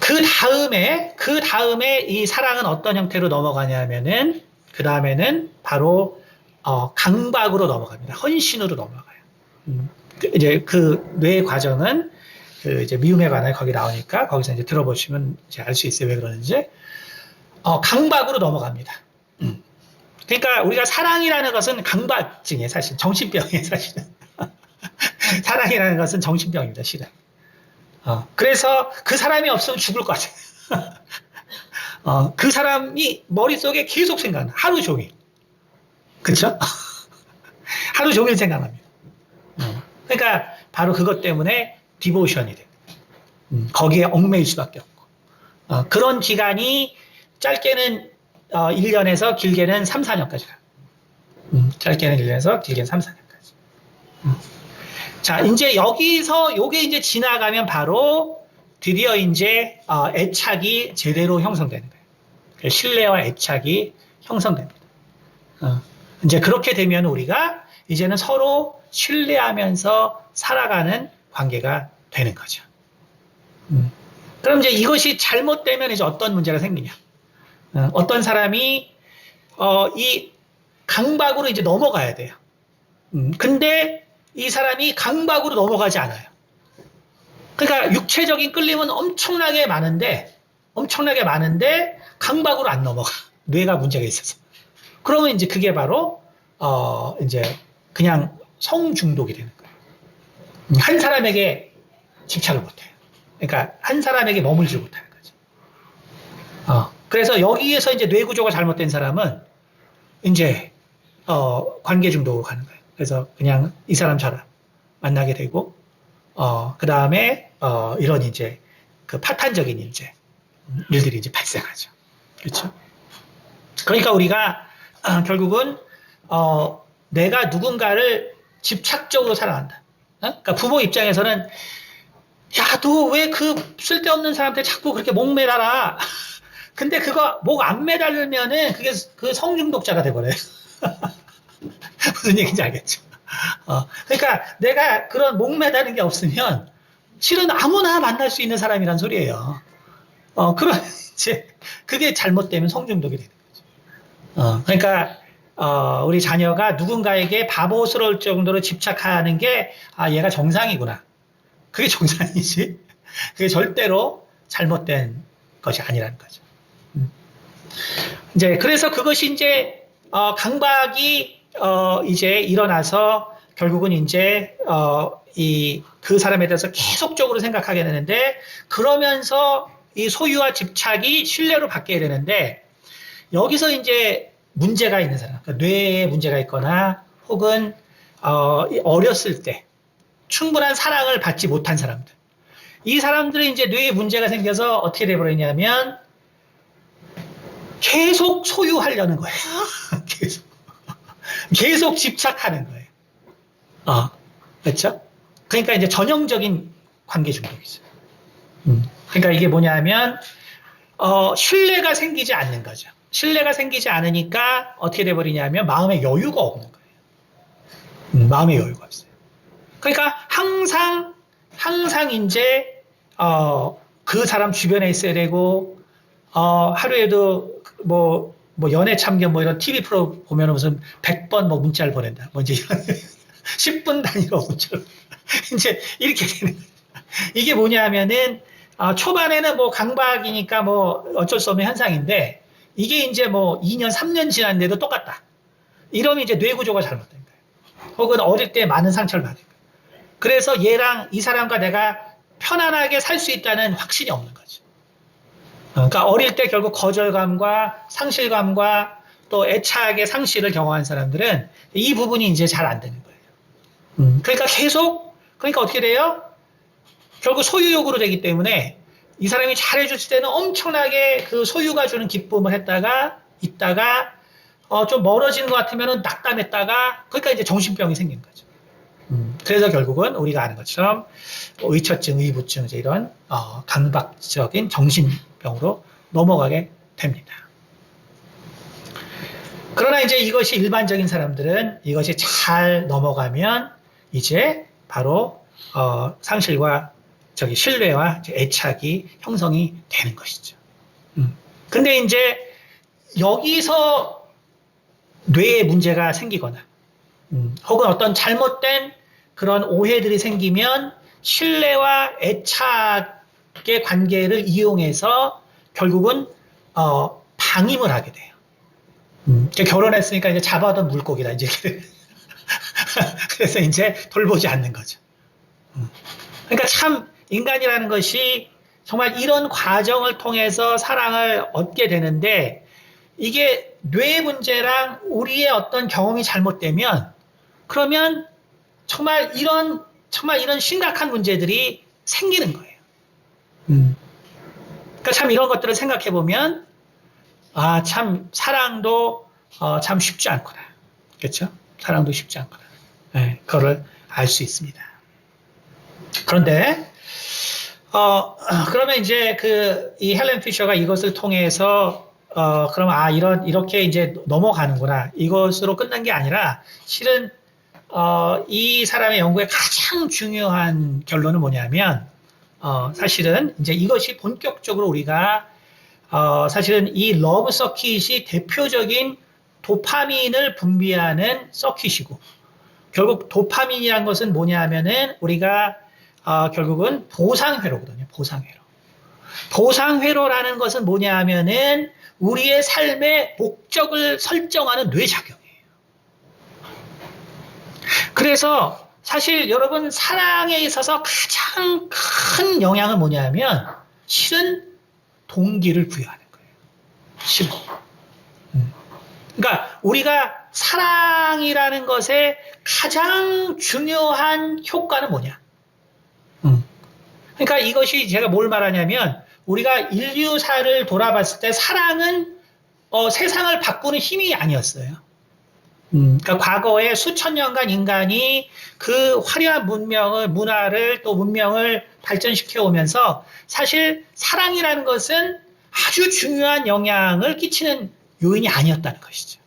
그 다음에 이 사랑은 어떤 형태로 넘어가냐면은 그 다음에는 바로 강박으로 넘어갑니다. 헌신으로 넘어가요. 이제 그 뇌 과정은 그 이제 미움에 관해 거기 나오니까 거기서 이제 들어보시면 이제 알 수 있어요. 왜 그러는지. 강박으로 넘어갑니다. 그러니까 우리가 사랑이라는 것은 강박증이에요. 사실 정신병이에요. 사실은. 사랑이라는 것은 정신병입니다. 실은. 그래서 그 사람이 없으면 죽을 것 같아요. 그 사람이 머릿속에 계속 생각나. 하루 종일. 그쵸? 하루 종일 생각납니다. 그러니까 바로 그것 때문에 디보션이 됩니다. 거기에 얽매일 수밖에 없고. 그런 기간이 짧게는 1년에서 길게는 3, 4년까지 가요. 짧게는 1년에서 길게는 3, 4년까지. 자, 이제 여기서 요게 이제 지나가면 바로 드디어 이제 애착이 제대로 형성되는 거예요. 신뢰와 애착이 형성됩니다. 이제 그렇게 되면 우리가 이제는 서로 신뢰하면서 살아가는 관계가 되는 거죠. 그럼 이제 이것이 잘못되면 이제 어떤 문제가 생기냐? 어떤 사람이 이 강박으로 이제 넘어가야 돼요. 근데 이 사람이 강박으로 넘어가지 않아요. 그러니까 육체적인 끌림은 엄청나게 많은데 강박으로 안 넘어가. 뇌가 문제가 있어서. 그러면 이제 그게 바로 이제 그냥 성중독이 되는 거예요. 한 사람에게 집착을 못해요. 그러니까 한 사람에게 머물지 못하는 거죠. 그래서 여기에서 이제 뇌 구조가 잘못된 사람은 이제 관계 중독으로 가는 거예요. 그래서 그냥 이 사람처럼 만나게 되고 그 다음에 이런 이제 그 파탄적인 이제 일들이 이제 발생하죠. 그렇죠? 그러니까 우리가 결국은 내가 누군가를 집착적으로 사랑한다. 그러니까 부모 입장에서는 야, 너 왜 그 쓸데없는 사람한테 자꾸 그렇게 목 매달아? 근데 그거 목 안 매달면은 그게 그 성중독자가 돼버려요. 무슨 얘기인지 알겠죠? 그러니까 내가 그런 목 매다는 게 없으면 실은 아무나 만날 수 있는 사람이란 소리예요. 그런 이제 그게 잘못되면 성중독이 되는 거죠. 그러니까 우리 자녀가 누군가에게 바보스러울 정도로 집착하는 게 얘가 정상이구나. 그게 정상이지. 그게 절대로 잘못된 것이 아니라는 거죠. 이제 그래서 그것이 이제 강박이 이제 일어나서 결국은 이제 그 사람에 대해서 계속적으로 생각하게 되는데 그러면서 이 소유와 집착이 신뢰로 바뀌게 되는데 여기서 이제 문제가 있는 사람, 그러니까 뇌에 문제가 있거나 혹은 어렸을 때 충분한 사랑을 받지 못한 사람들. 이 사람들이 이제 뇌에 문제가 생겨서 어떻게 돼버리냐면 계속 소유하려는 거예요. 계속 집착하는 거예요. 그렇죠? 그러니까 이제 전형적인 관계 중독이죠. 그러니까 이게 뭐냐면 신뢰가 생기지 않는 거죠. 신뢰가 생기지 않으니까 어떻게 돼버리냐면 마음의 여유가 없는 거예요. 마음의 여유가 없어요. 그러니까 항상 이제 그 사람 주변에 있어야 되고 하루에도 뭐 연애 참견 뭐 이런 TV 프로 보면 무슨 100번 뭐 문자를 보낸다. 뭐 이제 이런 10분 단위로 문자를 이제 이렇게 되는 거예요. 이게 뭐냐면은 초반에는 뭐 강박이니까 뭐 어쩔 수 없는 현상인데 이게 이제 뭐 2년, 3년 지났는데도 똑같다. 이러면 이제 뇌 구조가 잘못된 거예요. 혹은 어릴 때 많은 상처를 받은 거예요. 그래서 얘랑 이 사람과 내가 편안하게 살 수 있다는 확신이 없는 거죠. 그러니까 어릴 때 결국 거절감과 상실감과 또 애착의 상실을 경험한 사람들은 이 부분이 이제 잘 안 되는 거예요. 그러니까 그러니까 어떻게 돼요? 결국 소유욕으로 되기 때문에 이 사람이 잘해줬을 때는 엄청나게 그 소유가 주는 기쁨을 있다가 좀 멀어지는 것 같으면 낙담했다가 그러니까 이제 정신병이 생긴 거죠. 그래서 결국은 우리가 아는 것처럼 의처증, 의부증 이런 강박적인 정신병으로 넘어가게 됩니다. 그러나 이제 이것이 일반적인 사람들은 이것이 잘 넘어가면 이제 바로 상실과 신뢰와 애착이 형성이 되는 것이죠. 근데 이제 여기서 뇌에 문제가 생기거나 혹은 어떤 잘못된 그런 오해들이 생기면 신뢰와 애착의 관계를 이용해서 결국은 방임을 하게 돼요. 결혼했으니까 이제 잡아둔 물고기다 이제 그래서 이제 돌보지 않는 거죠. 그러니까 참 인간이라는 것이 정말 이런 과정을 통해서 사랑을 얻게 되는데 이게 뇌 문제랑 우리의 어떤 경험이 잘못되면 그러면 정말 이런 심각한 문제들이 생기는 거예요. 그러니까 참 이런 것들을 생각해 보면 참 사랑도 참 쉽지 않구나. 그렇죠? 사랑도 쉽지 않구나. 네, 그거를 알 수 있습니다. 그런데 그러면 이제 이 헬렌 피셔가 이것을 통해서 그럼 이렇게 이제 넘어가는구나. 이것으로 끝난 게 아니라 실은 이 사람의 연구의 가장 중요한 결론은 뭐냐면 사실은 이제 이것이 본격적으로 우리가 사실은 이 러브 서킷이 대표적인 도파민을 분비하는 서킷이고 결국 도파민이란 것은 뭐냐면은 우리가 결국은 보상회로거든요. 보상회로라는 것은 뭐냐면은 우리의 삶의 목적을 설정하는 뇌작용이에요. 그래서 사실 여러분 사랑에 있어서 가장 큰 영향은 뭐냐면 실은 동기를 부여하는 거예요. 실은. 그러니까 우리가 사랑이라는 것의 가장 중요한 효과는 뭐냐? 그러니까 이것이 제가 뭘 말하냐면 우리가 인류사를 돌아봤을 때 사랑은 세상을 바꾸는 힘이 아니었어요. 그러니까 과거에 수천 년간 인간이 그 화려한 문화를 또 문명을 발전시켜 오면서 사실 사랑이라는 것은 아주 중요한 영향을 끼치는 요인이 아니었다는 것이죠.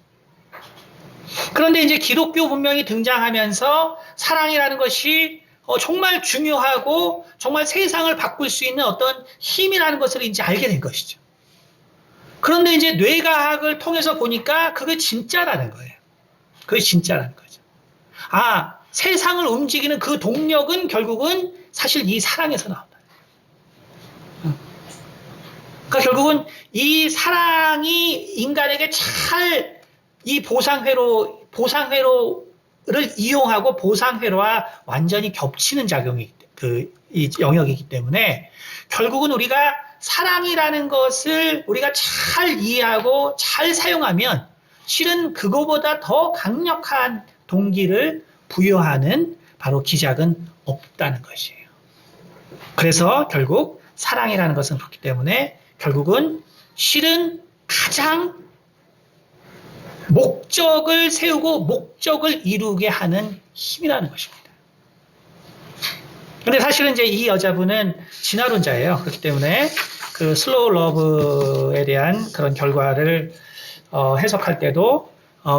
그런데 이제 기독교 문명이 등장하면서 사랑이라는 것이 정말 중요하고 정말 세상을 바꿀 수 있는 어떤 힘이라는 것을 이제 알게 된 것이죠. 그런데 이제 뇌과학을 통해서 보니까 그게 진짜라는 거예요. 그게 진짜라는 거죠. 세상을 움직이는 그 동력은 결국은 사실 이 사랑에서 나온다. 그러니까 결국은 이 사랑이 인간에게 잘 이 보상회로 보상회로를 이용하고 보상회로와 완전히 겹치는 작용이 이 영역이기 때문에 결국은 우리가 사랑이라는 것을 우리가 잘 이해하고 잘 사용하면 실은 그거보다 더 강력한 동기를 부여하는 바로 기작은 없다는 것이에요. 그래서 결국 사랑이라는 것은 그렇기 때문에 결국은 실은 가장 목적을 세우고 목적을 이루게 하는 힘이라는 것입니다. 근데 사실은 이제 이 여자분은 진화론자예요. 그렇기 때문에 그 슬로우 러브에 대한 그런 결과를 해석할 때도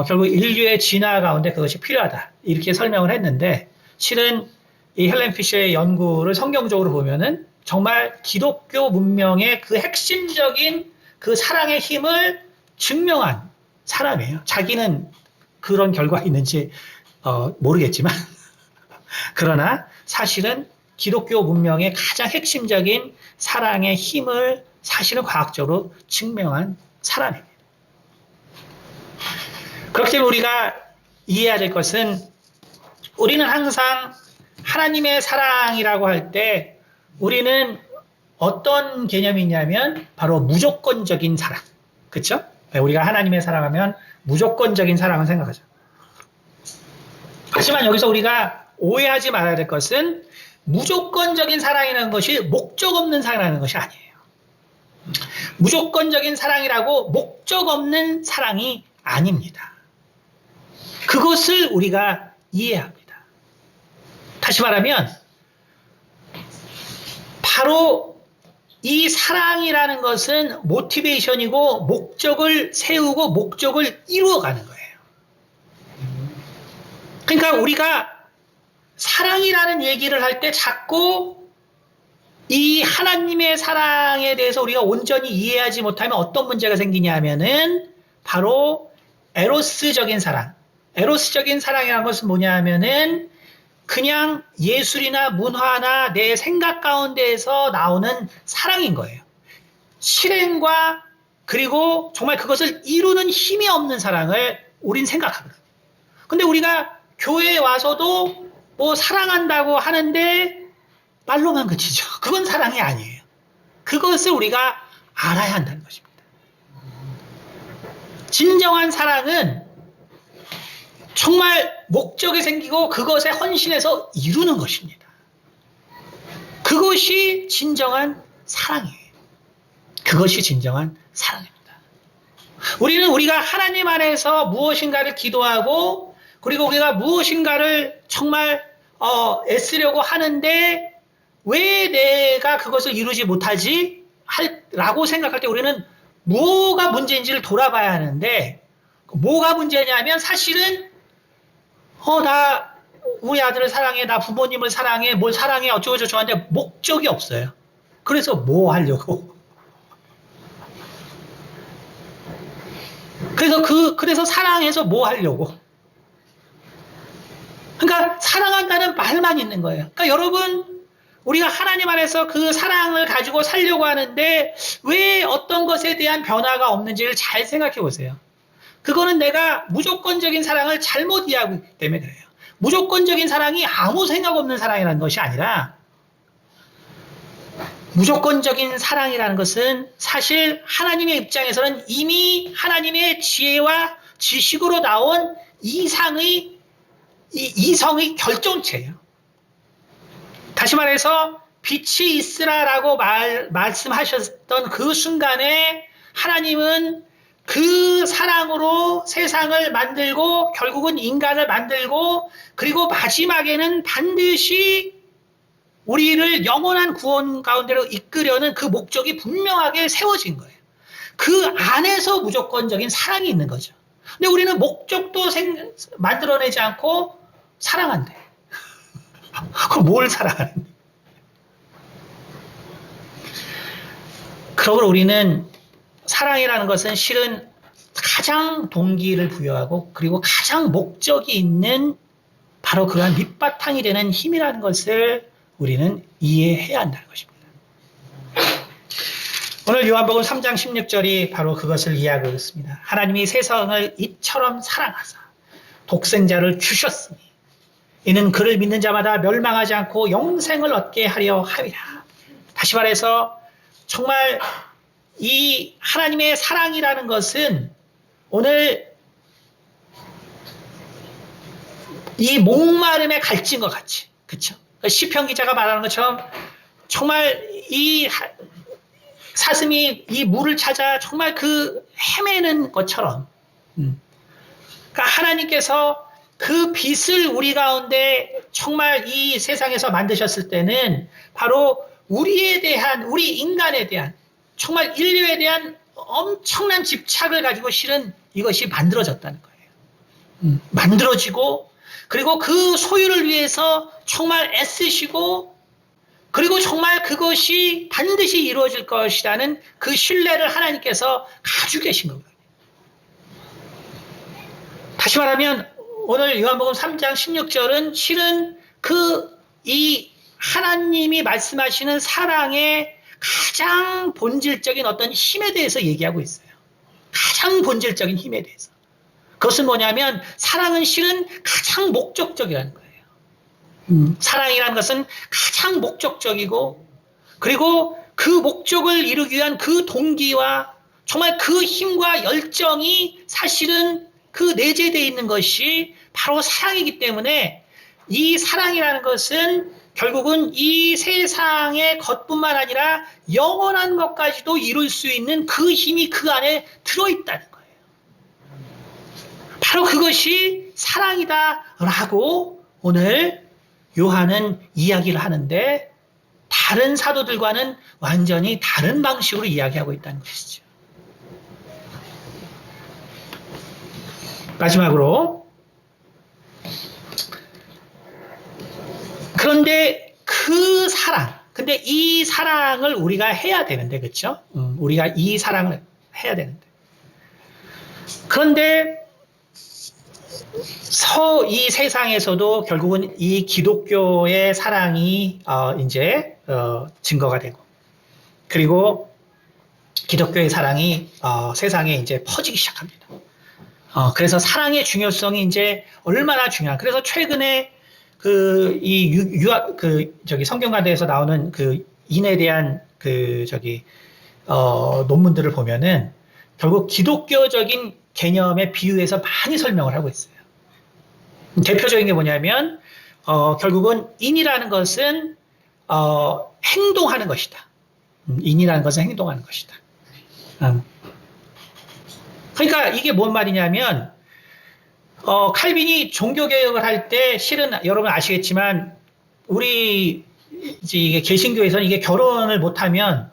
결국 인류의 진화 가운데 그것이 필요하다. 이렇게 설명을 했는데 실은 이 헬렌 피셔의 연구를 성경적으로 보면은 정말 기독교 문명의 그 핵심적인 그 사랑의 힘을 증명한 사람이에요. 자기는 그런 결과가 있는지 모르겠지만 그러나 사실은 기독교 문명의 가장 핵심적인 사랑의 힘을 사실은 과학적으로 증명한 사람입니다. 그렇기 때문에 우리가 이해해야 될 것은 우리는 항상 하나님의 사랑이라고 할 때 우리는 어떤 개념이 있냐면 바로 무조건적인 사랑. 그렇죠? 우리가 하나님의 사랑하면 무조건적인 사랑을 생각하죠. 하지만 여기서 우리가 오해하지 말아야 될 것은 무조건적인 사랑이라는 것이 목적 없는 사랑이라는 것이 아니에요. 무조건적인 사랑이라고 목적 없는 사랑이 아닙니다. 그것을 우리가 이해합니다. 다시 말하면 바로 이 사랑이라는 것은 모티베이션이고 목적을 세우고 목적을 이루어가는 거예요. 그러니까 우리가 사랑이라는 얘기를 할 때 자꾸 이 하나님의 사랑에 대해서 우리가 온전히 이해하지 못하면 어떤 문제가 생기냐 하면은 바로 에로스적인 사랑. 에로스적인 사랑이라는 것은 뭐냐 하면은 그냥 예술이나 문화나 내 생각 가운데에서 나오는 사랑인 거예요. 실행과 그리고 정말 그것을 이루는 힘이 없는 사랑을 우린 생각하거든요. 근데 우리가 교회에 와서도 뭐 사랑한다고 하는데 말로만 그치죠. 그건 사랑이 아니에요. 그것을 우리가 알아야 한다는 것입니다. 진정한 사랑은 정말 목적이 생기고 그것에 헌신해서 이루는 것입니다. 그것이 진정한 사랑이에요. 그것이 진정한 사랑입니다. 우리는 우리가 하나님 안에서 무엇인가를 기도하고 그리고 우리가 무엇인가를 정말 애쓰려고 하는데 왜 내가 그것을 이루지 못하지? 라고 생각할 때 우리는 뭐가 문제인지를 돌아봐야 하는데 뭐가 문제냐면 사실은 나 우리 아들을 사랑해, 나 부모님을 사랑해, 뭘 사랑해, 어쩌고저쩌고 하는데 목적이 없어요. 그래서 뭐 하려고? 그래서 사랑해서 뭐 하려고? 그러니까 사랑한다는 말만 있는 거예요. 그러니까 여러분, 우리가 하나님 안에서 그 사랑을 가지고 살려고 하는데 왜 어떤 것에 대한 변화가 없는지를 잘 생각해 보세요. 그거는 내가 무조건적인 사랑을 잘못 이해하고 있기 때문에 그래요. 무조건적인 사랑이 아무 생각 없는 사랑이라는 것이 아니라 무조건적인 사랑이라는 것은 사실 하나님의 입장에서는 이미 하나님의 지혜와 지식으로 나온 이성의 결정체예요. 다시 말해서 빛이 있으라라고 말씀하셨던 그 순간에 하나님은 그 사랑으로 세상을 만들고 결국은 인간을 만들고 그리고 마지막에는 반드시 우리를 영원한 구원 가운데로 이끌려는 그 목적이 분명하게 세워진 거예요. 그 안에서 무조건적인 사랑이 있는 거죠. 근데 우리는 목적도 만들어내지 않고 사랑한대. 그럼 뭘 사랑하는데? 그러므로 우리는 사랑이라는 것은 실은 가장 동기를 부여하고 그리고 가장 목적이 있는 바로 그러한 밑바탕이 되는 힘이라는 것을 우리는 이해해야 한다는 것입니다. 오늘 요한복음 3장 16절이 바로 그것을 이야기하고 있습니다. 하나님이 세상을 이처럼 사랑하사 독생자를 주셨으니 이는 그를 믿는 자마다 멸망하지 않고 영생을 얻게 하려 함이라. 다시 말해서 정말 이 하나님의 사랑이라는 것은 오늘 이 목마름에 갈증과 같이, 그쵸? 시편 기자가 말하는 것처럼 정말 이 사슴이 이 물을 찾아 정말 그 헤매는 것처럼, 그러니까 하나님께서 그 빛을 우리 가운데 정말 이 세상에서 만드셨을 때는 바로 우리에 대한, 우리 인간에 대한, 정말 인류에 대한 엄청난 집착을 가지고 실은 이것이 만들어졌다는 거예요. 만들어지고, 그리고 그 소유를 위해서 정말 애쓰시고, 그리고 정말 그것이 반드시 이루어질 것이라는 그 신뢰를 하나님께서 가지고 계신 거예요. 다시 말하면 오늘 요한복음 3장 16절은 실은 이 하나님이 말씀하시는 사랑의 가장 본질적인 어떤 힘에 대해서 얘기하고 있어요. 가장 본질적인 힘에 대해서. 그것은 뭐냐면 사랑은 실은 가장 목적적이라는 거예요. 사랑이라는 것은 가장 목적적이고, 그리고 그 목적을 이루기 위한 그 동기와 정말 그 힘과 열정이 사실은 그 내재되어 있는 것이 바로 사랑이기 때문에 이 사랑이라는 것은 결국은 이 세상의 것뿐만 아니라 영원한 것까지도 이룰 수 있는 그 힘이 그 안에 들어있다는 거예요. 바로 그것이 사랑이다라고 오늘 요한은 이야기를 하는데 다른 사도들과는 완전히 다른 방식으로 이야기하고 있다는 것이죠. 마지막으로, 그런데 그 사랑, 근데 이 사랑을 우리가 해야 되는데, 그렇죠? 우리가 이 사랑을 해야 되는데, 그런데 이 세상에서도 결국은 이 기독교의 사랑이 이제 증거가 되고, 그리고 기독교의 사랑이 세상에 이제 퍼지기 시작합니다. 그래서 사랑의 중요성이 이제 얼마나 중요한. 그래서 최근에 성경가대에서 나오는 그 인에 대한 논문들을 보면은 결국 기독교적인 개념에 비유해서 많이 설명을 하고 있어요. 대표적인 게 뭐냐면, 결국은 인이라는 것은, 행동하는 것이다. 인이라는 것은 행동하는 것이다. 그러니까 이게 뭔 말이냐면, 칼빈이 종교개혁을 할 때 실은 여러분 아시겠지만, 우리, 이게 개신교에서는 이게 결혼을 못하면,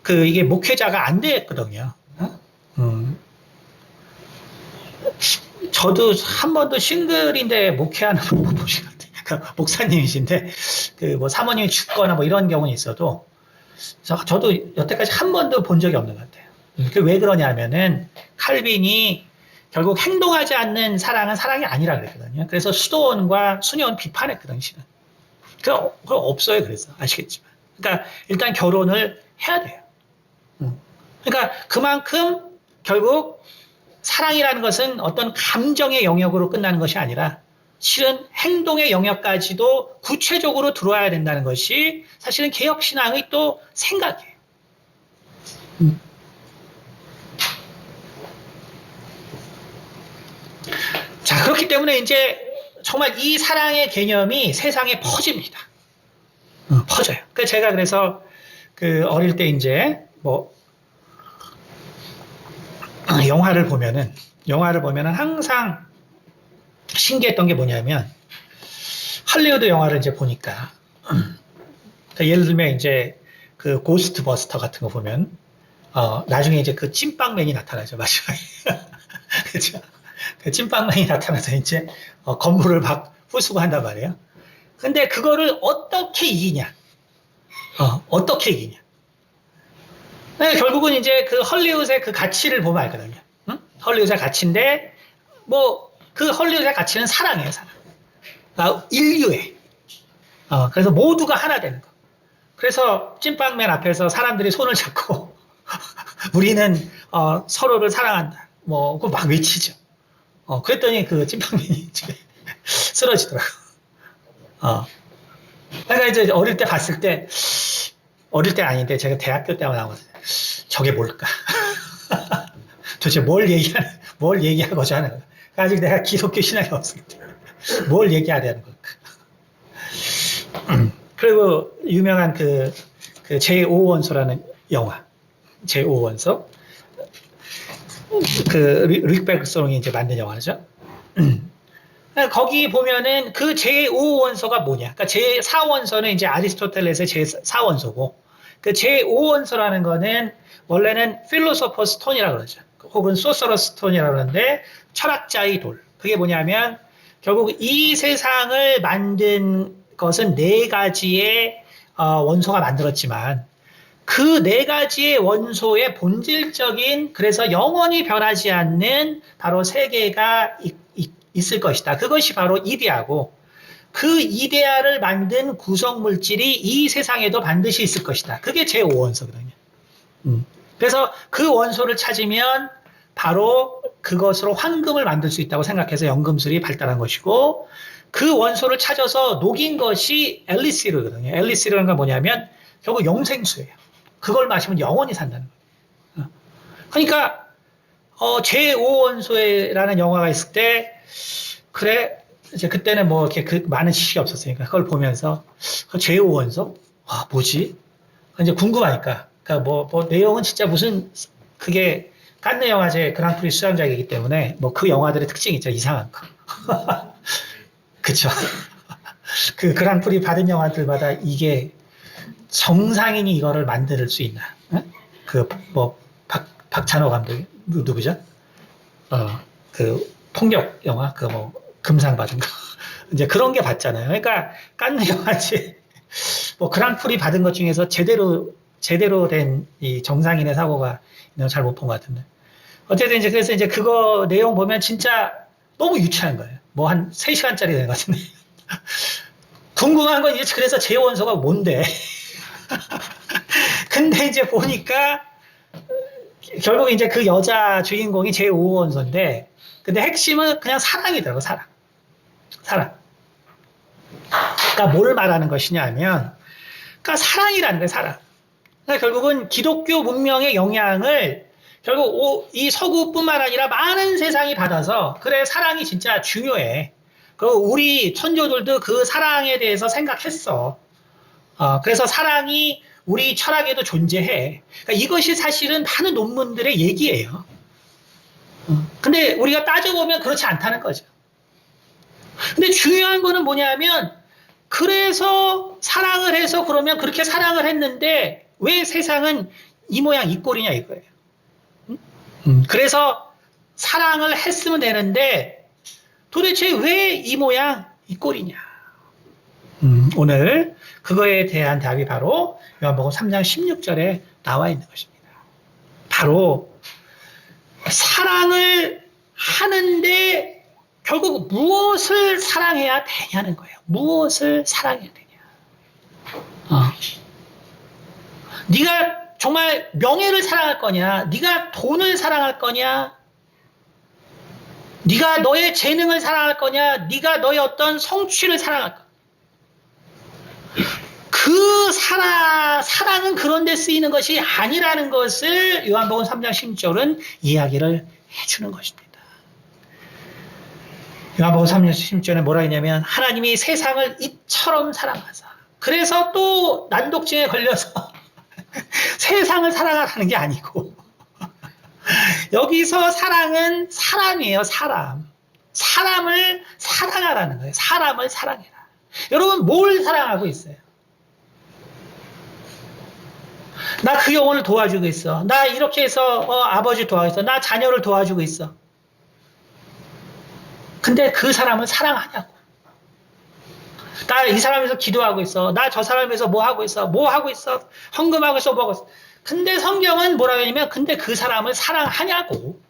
이게 목회자가 안 됐거든요. 저도 한 번도 싱글인데 목회하는 분 못 보신 것 같아요. 목사님이신데, 사모님이 죽거나 이런 경우는 있어도, 저도 여태까지 한 번도 본 적이 없는 것 같아요. 왜 그러냐면은, 칼빈이 결국 행동하지 않는 사랑은 사랑이 아니라 그랬거든요. 그래서 수도원과 수녀원 비판했거든요, 실은. 그거 없어요, 그래서. 아시겠지만. 그러니까 일단 결혼을 해야 돼요. 그러니까 그만큼 결국 사랑이라는 것은 어떤 감정의 영역으로 끝나는 것이 아니라 실은 행동의 영역까지도 구체적으로 들어와야 된다는 것이 사실은 개혁신앙의 또 생각이에요. 자, 그렇기 때문에 이제 정말 이 사랑의 개념이 세상에 퍼집니다. 퍼져요. 제가 그래서 어릴 때 이제 영화를 보면은 항상 신기했던 게 뭐냐면, 할리우드 영화를 이제 보니까, 예를 들면 이제 고스트 버스터 같은 거 보면, 나중에 이제 찐빵맨이 나타나죠, 마지막에. 그죠? 찐빵맨이 나타나서 이제, 건물을 막 부수고 한단 말이에요. 근데 그거를 어떻게 이기냐? 어떻게 이기냐? 결국은 이제 헐리우드의 가치를 보면 알거든요. 응? 헐리우드의 가치인데, 헐리우드의 가치는 사랑이에요, 사랑. 인류의. 그래서 모두가 하나 되는 거. 그래서 찐빵맨 앞에서 사람들이 손을 잡고, 우리는, 서로를 사랑한다. 막 외치죠. 그랬더니 그 찐빵맨이 쓰러지더라고. 그러니까 이제 어릴 때 봤을 때, 어릴 때 아닌데 제가 대학교 때만 나오거든요. 저게 뭘까? 도대체 뭘 얘기하고자 하는 거야? 아직 내가 기독교 신앙이 없을 때. 뭘 얘기하려는 걸까? 그리고 유명한 그 제5원소라는 영화. 제5원소. 릭 베크송이 이제 만든 영화죠. 거기 보면은 그 제5원소가 뭐냐. 그러니까 제4원소는 이제 아리스토텔레스의 제4원소고, 그 제5원소라는 거는 원래는 필로소퍼 스톤이라고 그러죠. 혹은 소서러 스톤이라고 그러는데, 철학자의 돌. 그게 뭐냐면, 결국 이 세상을 만든 것은 네 가지의 원소가 만들었지만, 그 네 가지의 원소의 본질적인, 그래서 영원히 변하지 않는 바로 세계가 있을 것이다. 그것이 바로 이데아고, 그 이데아를 만든 구성물질이 이 세상에도 반드시 있을 것이다. 그게 제5원소거든요. 그래서 그 원소를 찾으면 바로 그것으로 황금을 만들 수 있다고 생각해서 연금술이 발달한 것이고, 그 원소를 찾아서 녹인 것이 엘리시르거든요. 엘리시르가 뭐냐면 결국 용생수예요. 그걸 마시면 영원히 산다는 거예요. 그러니까 제5원소라는 영화가 있을 때, 그래, 이제 그때는 뭐 이렇게 많은 지식이 없었으니까 그걸 보면서 제5원소? 뭐지? 이제 궁금하니까. 그러니까 뭐 내용은 진짜 무슨, 그게 칸느 영화제 그랑프리 수상작이기 때문에 뭐 그 영화들의 특징이 있죠. 이상한 거. 그쵸. 그 그랑프리 받은 영화들마다 이게 정상인이 이거를 만들 수 있나? 박찬호 감독, 누구죠? 그 폭력 영화, 금상 받은 거. 이제 그런 게 봤잖아요. 그러니까 칸느 영화제, 뭐 그랑프리 받은 것 중에서 제대로 된 이 정상인의 사고가 잘 못 본 것 같은데. 어쨌든 이제 그래서 이제 그거 내용 보면 진짜 너무 유치한 거예요. 뭐 한 3시간짜리 된 것 같은데. 궁금한 건 이제 그래서 제5원소가 뭔데? 근데 이제 보니까 결국 이제 그 여자 주인공이 제5원소인데, 근데 핵심은 그냥 사랑이더라고, 사랑. 그러니까 뭘 말하는 것이냐 하면, 그러니까 사랑이라는 거예요, 사랑. 그러니까 결국은 기독교 문명의 영향을 결국 이 서구뿐만 아니라 많은 세상이 받아서, 그래, 사랑이 진짜 중요해. 그리고 우리 천조들도 그 사랑에 대해서 생각했어. 그래서 사랑이 우리 철학에도 존재해. 그러니까 이것이 사실은 많은 논문들의 얘기예요. 근데 우리가 따져보면 그렇지 않다는 거죠. 근데 중요한 거는 뭐냐면, 그래서 사랑을 해서 그러면 그렇게 사랑을 했는데 왜 세상은 이 모양 이 꼴이냐 이거예요. 그래서 사랑을 했으면 되는데 도대체 왜 이 모양 이 꼴이냐. 오늘 그거에 대한 답이 바로 요한복음 3장 16절에 나와 있는 것입니다. 바로 사랑을 하는데 결국 무엇을 사랑해야 되냐는 거예요. 무엇을 사랑해야 되냐. 네가 정말 명예를 사랑할 거냐? 네가 돈을 사랑할 거냐? 네가 너의 재능을 사랑할 거냐? 네가 너의 어떤 성취를 사랑할 거냐? 그 사랑은 그런 데 쓰이는 것이 아니라는 것을 요한복음 3장 16절은 이야기를 해주는 것입니다. 요한복음 3장 16절에 뭐라 했냐면 하나님이 세상을 이처럼 사랑하사, 그래서 또 난독증에 걸려서 세상을 사랑하라는 게 아니고 여기서 사랑은 사람이에요. 사람을 사랑하라는 거예요. 사람을 사랑해라. 여러분 뭘 사랑하고 있어요? 나 그 영혼을 도와주고 있어. 나 이렇게 해서 아버지 도와주고 있어. 나 자녀를 도와주고 있어. 근데 그 사람을 사랑하냐고. 나 이 사람에서 기도하고 있어. 나 저 사람에서 뭐 하고 있어. 헌금하고 있어. 뭐 하고 있어. 근데 성경은 뭐라고 하냐면 근데 그 사람을 사랑하냐고.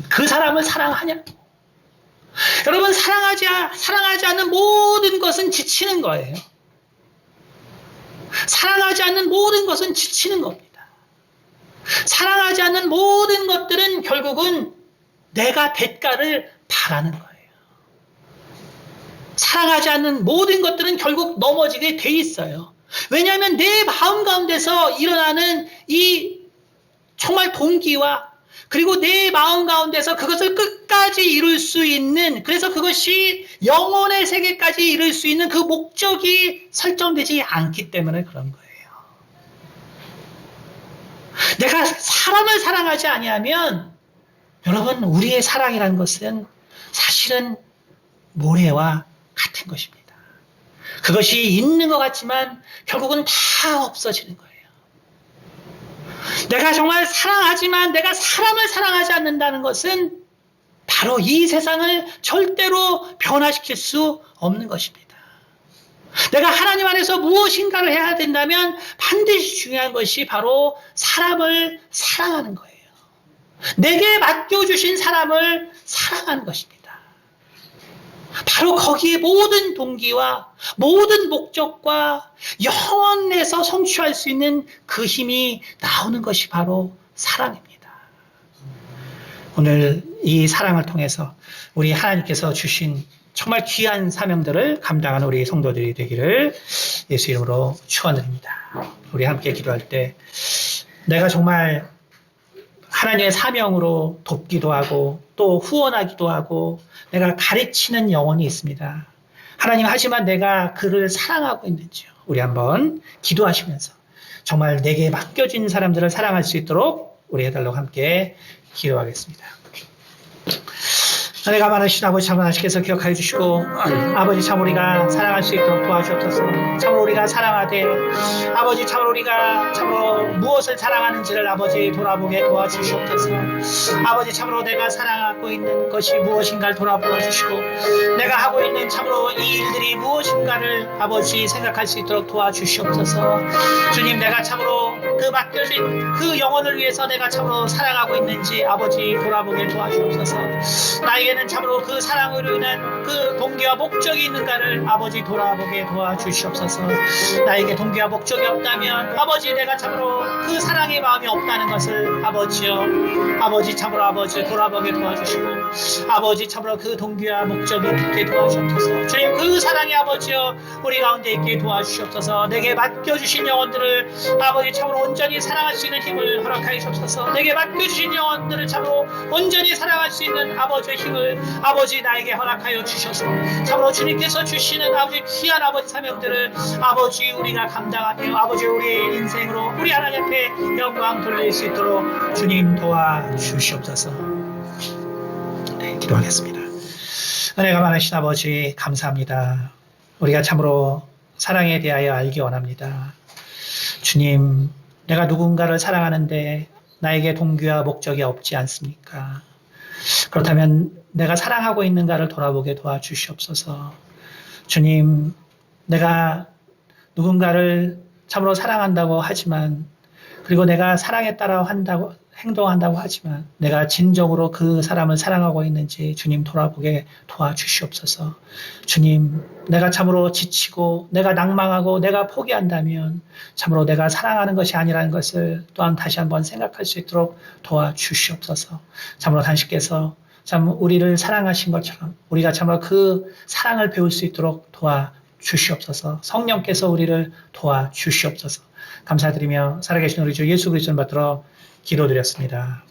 그 사람을 사랑하냐고. 여러분 사랑하지 않는 모든 것은 지치는 거예요. 사랑하지 않는 모든 것은 지치는 겁니다. 사랑하지 않는 모든 것들은 결국은 내가 대가를 바라는 거예요. 사랑하지 않는 모든 것들은 결국 넘어지게 돼 있어요. 왜냐하면 내 마음 가운데서 일어나는 이 정말 동기와 그리고 내 마음 가운데서 그것을 끝까지 이룰 수 있는, 그래서 그것이 영혼의 세계까지 이룰 수 있는 그 목적이 설정되지 않기 때문에 그런 거예요. 내가 사람을 사랑하지 아니하면 여러분, 우리의 사랑이라는 것은 사실은 모래와 같은 것입니다. 그것이 있는 것 같지만 결국은 다 없어지는 거예요. 내가 정말 사랑하지만 내가 사람을 사랑하지 않는다는 것은 바로 이 세상을 절대로 변화시킬 수 없는 것입니다. 내가 하나님 안에서 무엇인가를 해야 된다면 반드시 중요한 것이 바로 사람을 사랑하는 거예요. 내게 맡겨주신 사람을 사랑하는 것입니다. 바로 거기에 모든 동기와 모든 목적과 영원에서 성취할 수 있는 그 힘이 나오는 것이 바로 사랑입니다. 오늘 이 사랑을 통해서 우리 하나님께서 주신 정말 귀한 사명들을 감당하는 우리 성도들이 되기를 예수 이름으로 축원드립니다. 우리 함께 기도할 때 내가 정말 하나님의 사명으로 돕기도 하고 또 후원하기도 하고 내가 가르치는 영혼이 있습니다. 하나님, 하지만 내가 그를 사랑하고 있는지요? 우리 한번 기도하시면서 정말 내게 맡겨진 사람들을 사랑할 수 있도록 우리 해달라고 함께 기도하겠습니다. 은혜가 많으신 아버지 참 하나님께서 기억하여 주시고 아버지 참 우리가 사랑할 수 있도록 도와주옵소서. 참으로 우리가 사랑하되 아버지 참으로 우리가 참으로 무엇을 사랑하는지를 아버지 돌아보게 도와주시옵소서. 아버지 참으로 내가 사랑하고 있는 것이 무엇인가를 돌아보아 주시고 내가 하고 있는 참으로 이 일들이 무엇인가를 아버지 생각할 수 있도록 도와주시옵소서. 주님, 내가 참으로 그 맡겨진 그 영혼을 위해서 내가 참으로 사랑하고 있는지 아버지 돌아보게 도와주옵소서. 나에게는 참으로 그 사랑으로 인한 그 동기와 목적이 있는가를 아버지 돌아보게 도와주시옵소서. 나에게 동기와 목적이 없다면 아버지 내가 참으로 그 사랑의 마음이 없다는 것을 아버지여 아버지 참으로 아버지 돌아보게 도와주시고 아버지 참으로 그 동기와 목적이 있게 도와주옵소서. 주님, 그 사랑이 아버지여 우리 가운데 있게 도와주시옵소서. 내게 맡겨주신 영혼들을 아버지 참으로 온전히 사랑할 수 있는 힘을 허락하여 주옵소서. 내게 맡겨주신 영혼들을 참으로 온전히 사랑할 수 있는 아버지의 힘을 아버지 나에게 허락하여 주셔서 참으로 주님께서 주시는 아버지 귀한 아버지 사명들을 아버지 우리가 감당하며 아버지 우리의 인생으로 우리 하나님 앞에 영광 돌릴 수 있도록 주님 도와주시옵소서. 네, 기도하겠습니다. 은혜가 많으신 아버지 감사합니다. 우리가 참으로 사랑에 대하여 알기 원합니다. 주님, 내가 누군가를 사랑하는데 나에게 동기와 목적이 없지 않습니까? 그렇다면 내가 사랑하고 있는가를 돌아보게 도와주시옵소서. 주님, 내가 누군가를 참으로 사랑한다고 하지만 그리고 내가 사랑에 따라 행동한다고 하지만 내가 진정으로 그 사람을 사랑하고 있는지 주님 돌아보게 도와주시옵소서. 주님, 내가 참으로 지치고 내가 낭망하고 내가 포기한다면 참으로 내가 사랑하는 것이 아니라는 것을 또한 다시 한번 생각할 수 있도록 도와주시옵소서. 참으로 당신께서 참 우리를 사랑하신 것처럼 우리가 참으로 그 사랑을 배울 수 있도록 도와주시옵소서. 성령께서 우리를 도와주시옵소서. 감사드리며 살아계신 우리 주 예수 그리스도를 받들어 기도드렸습니다.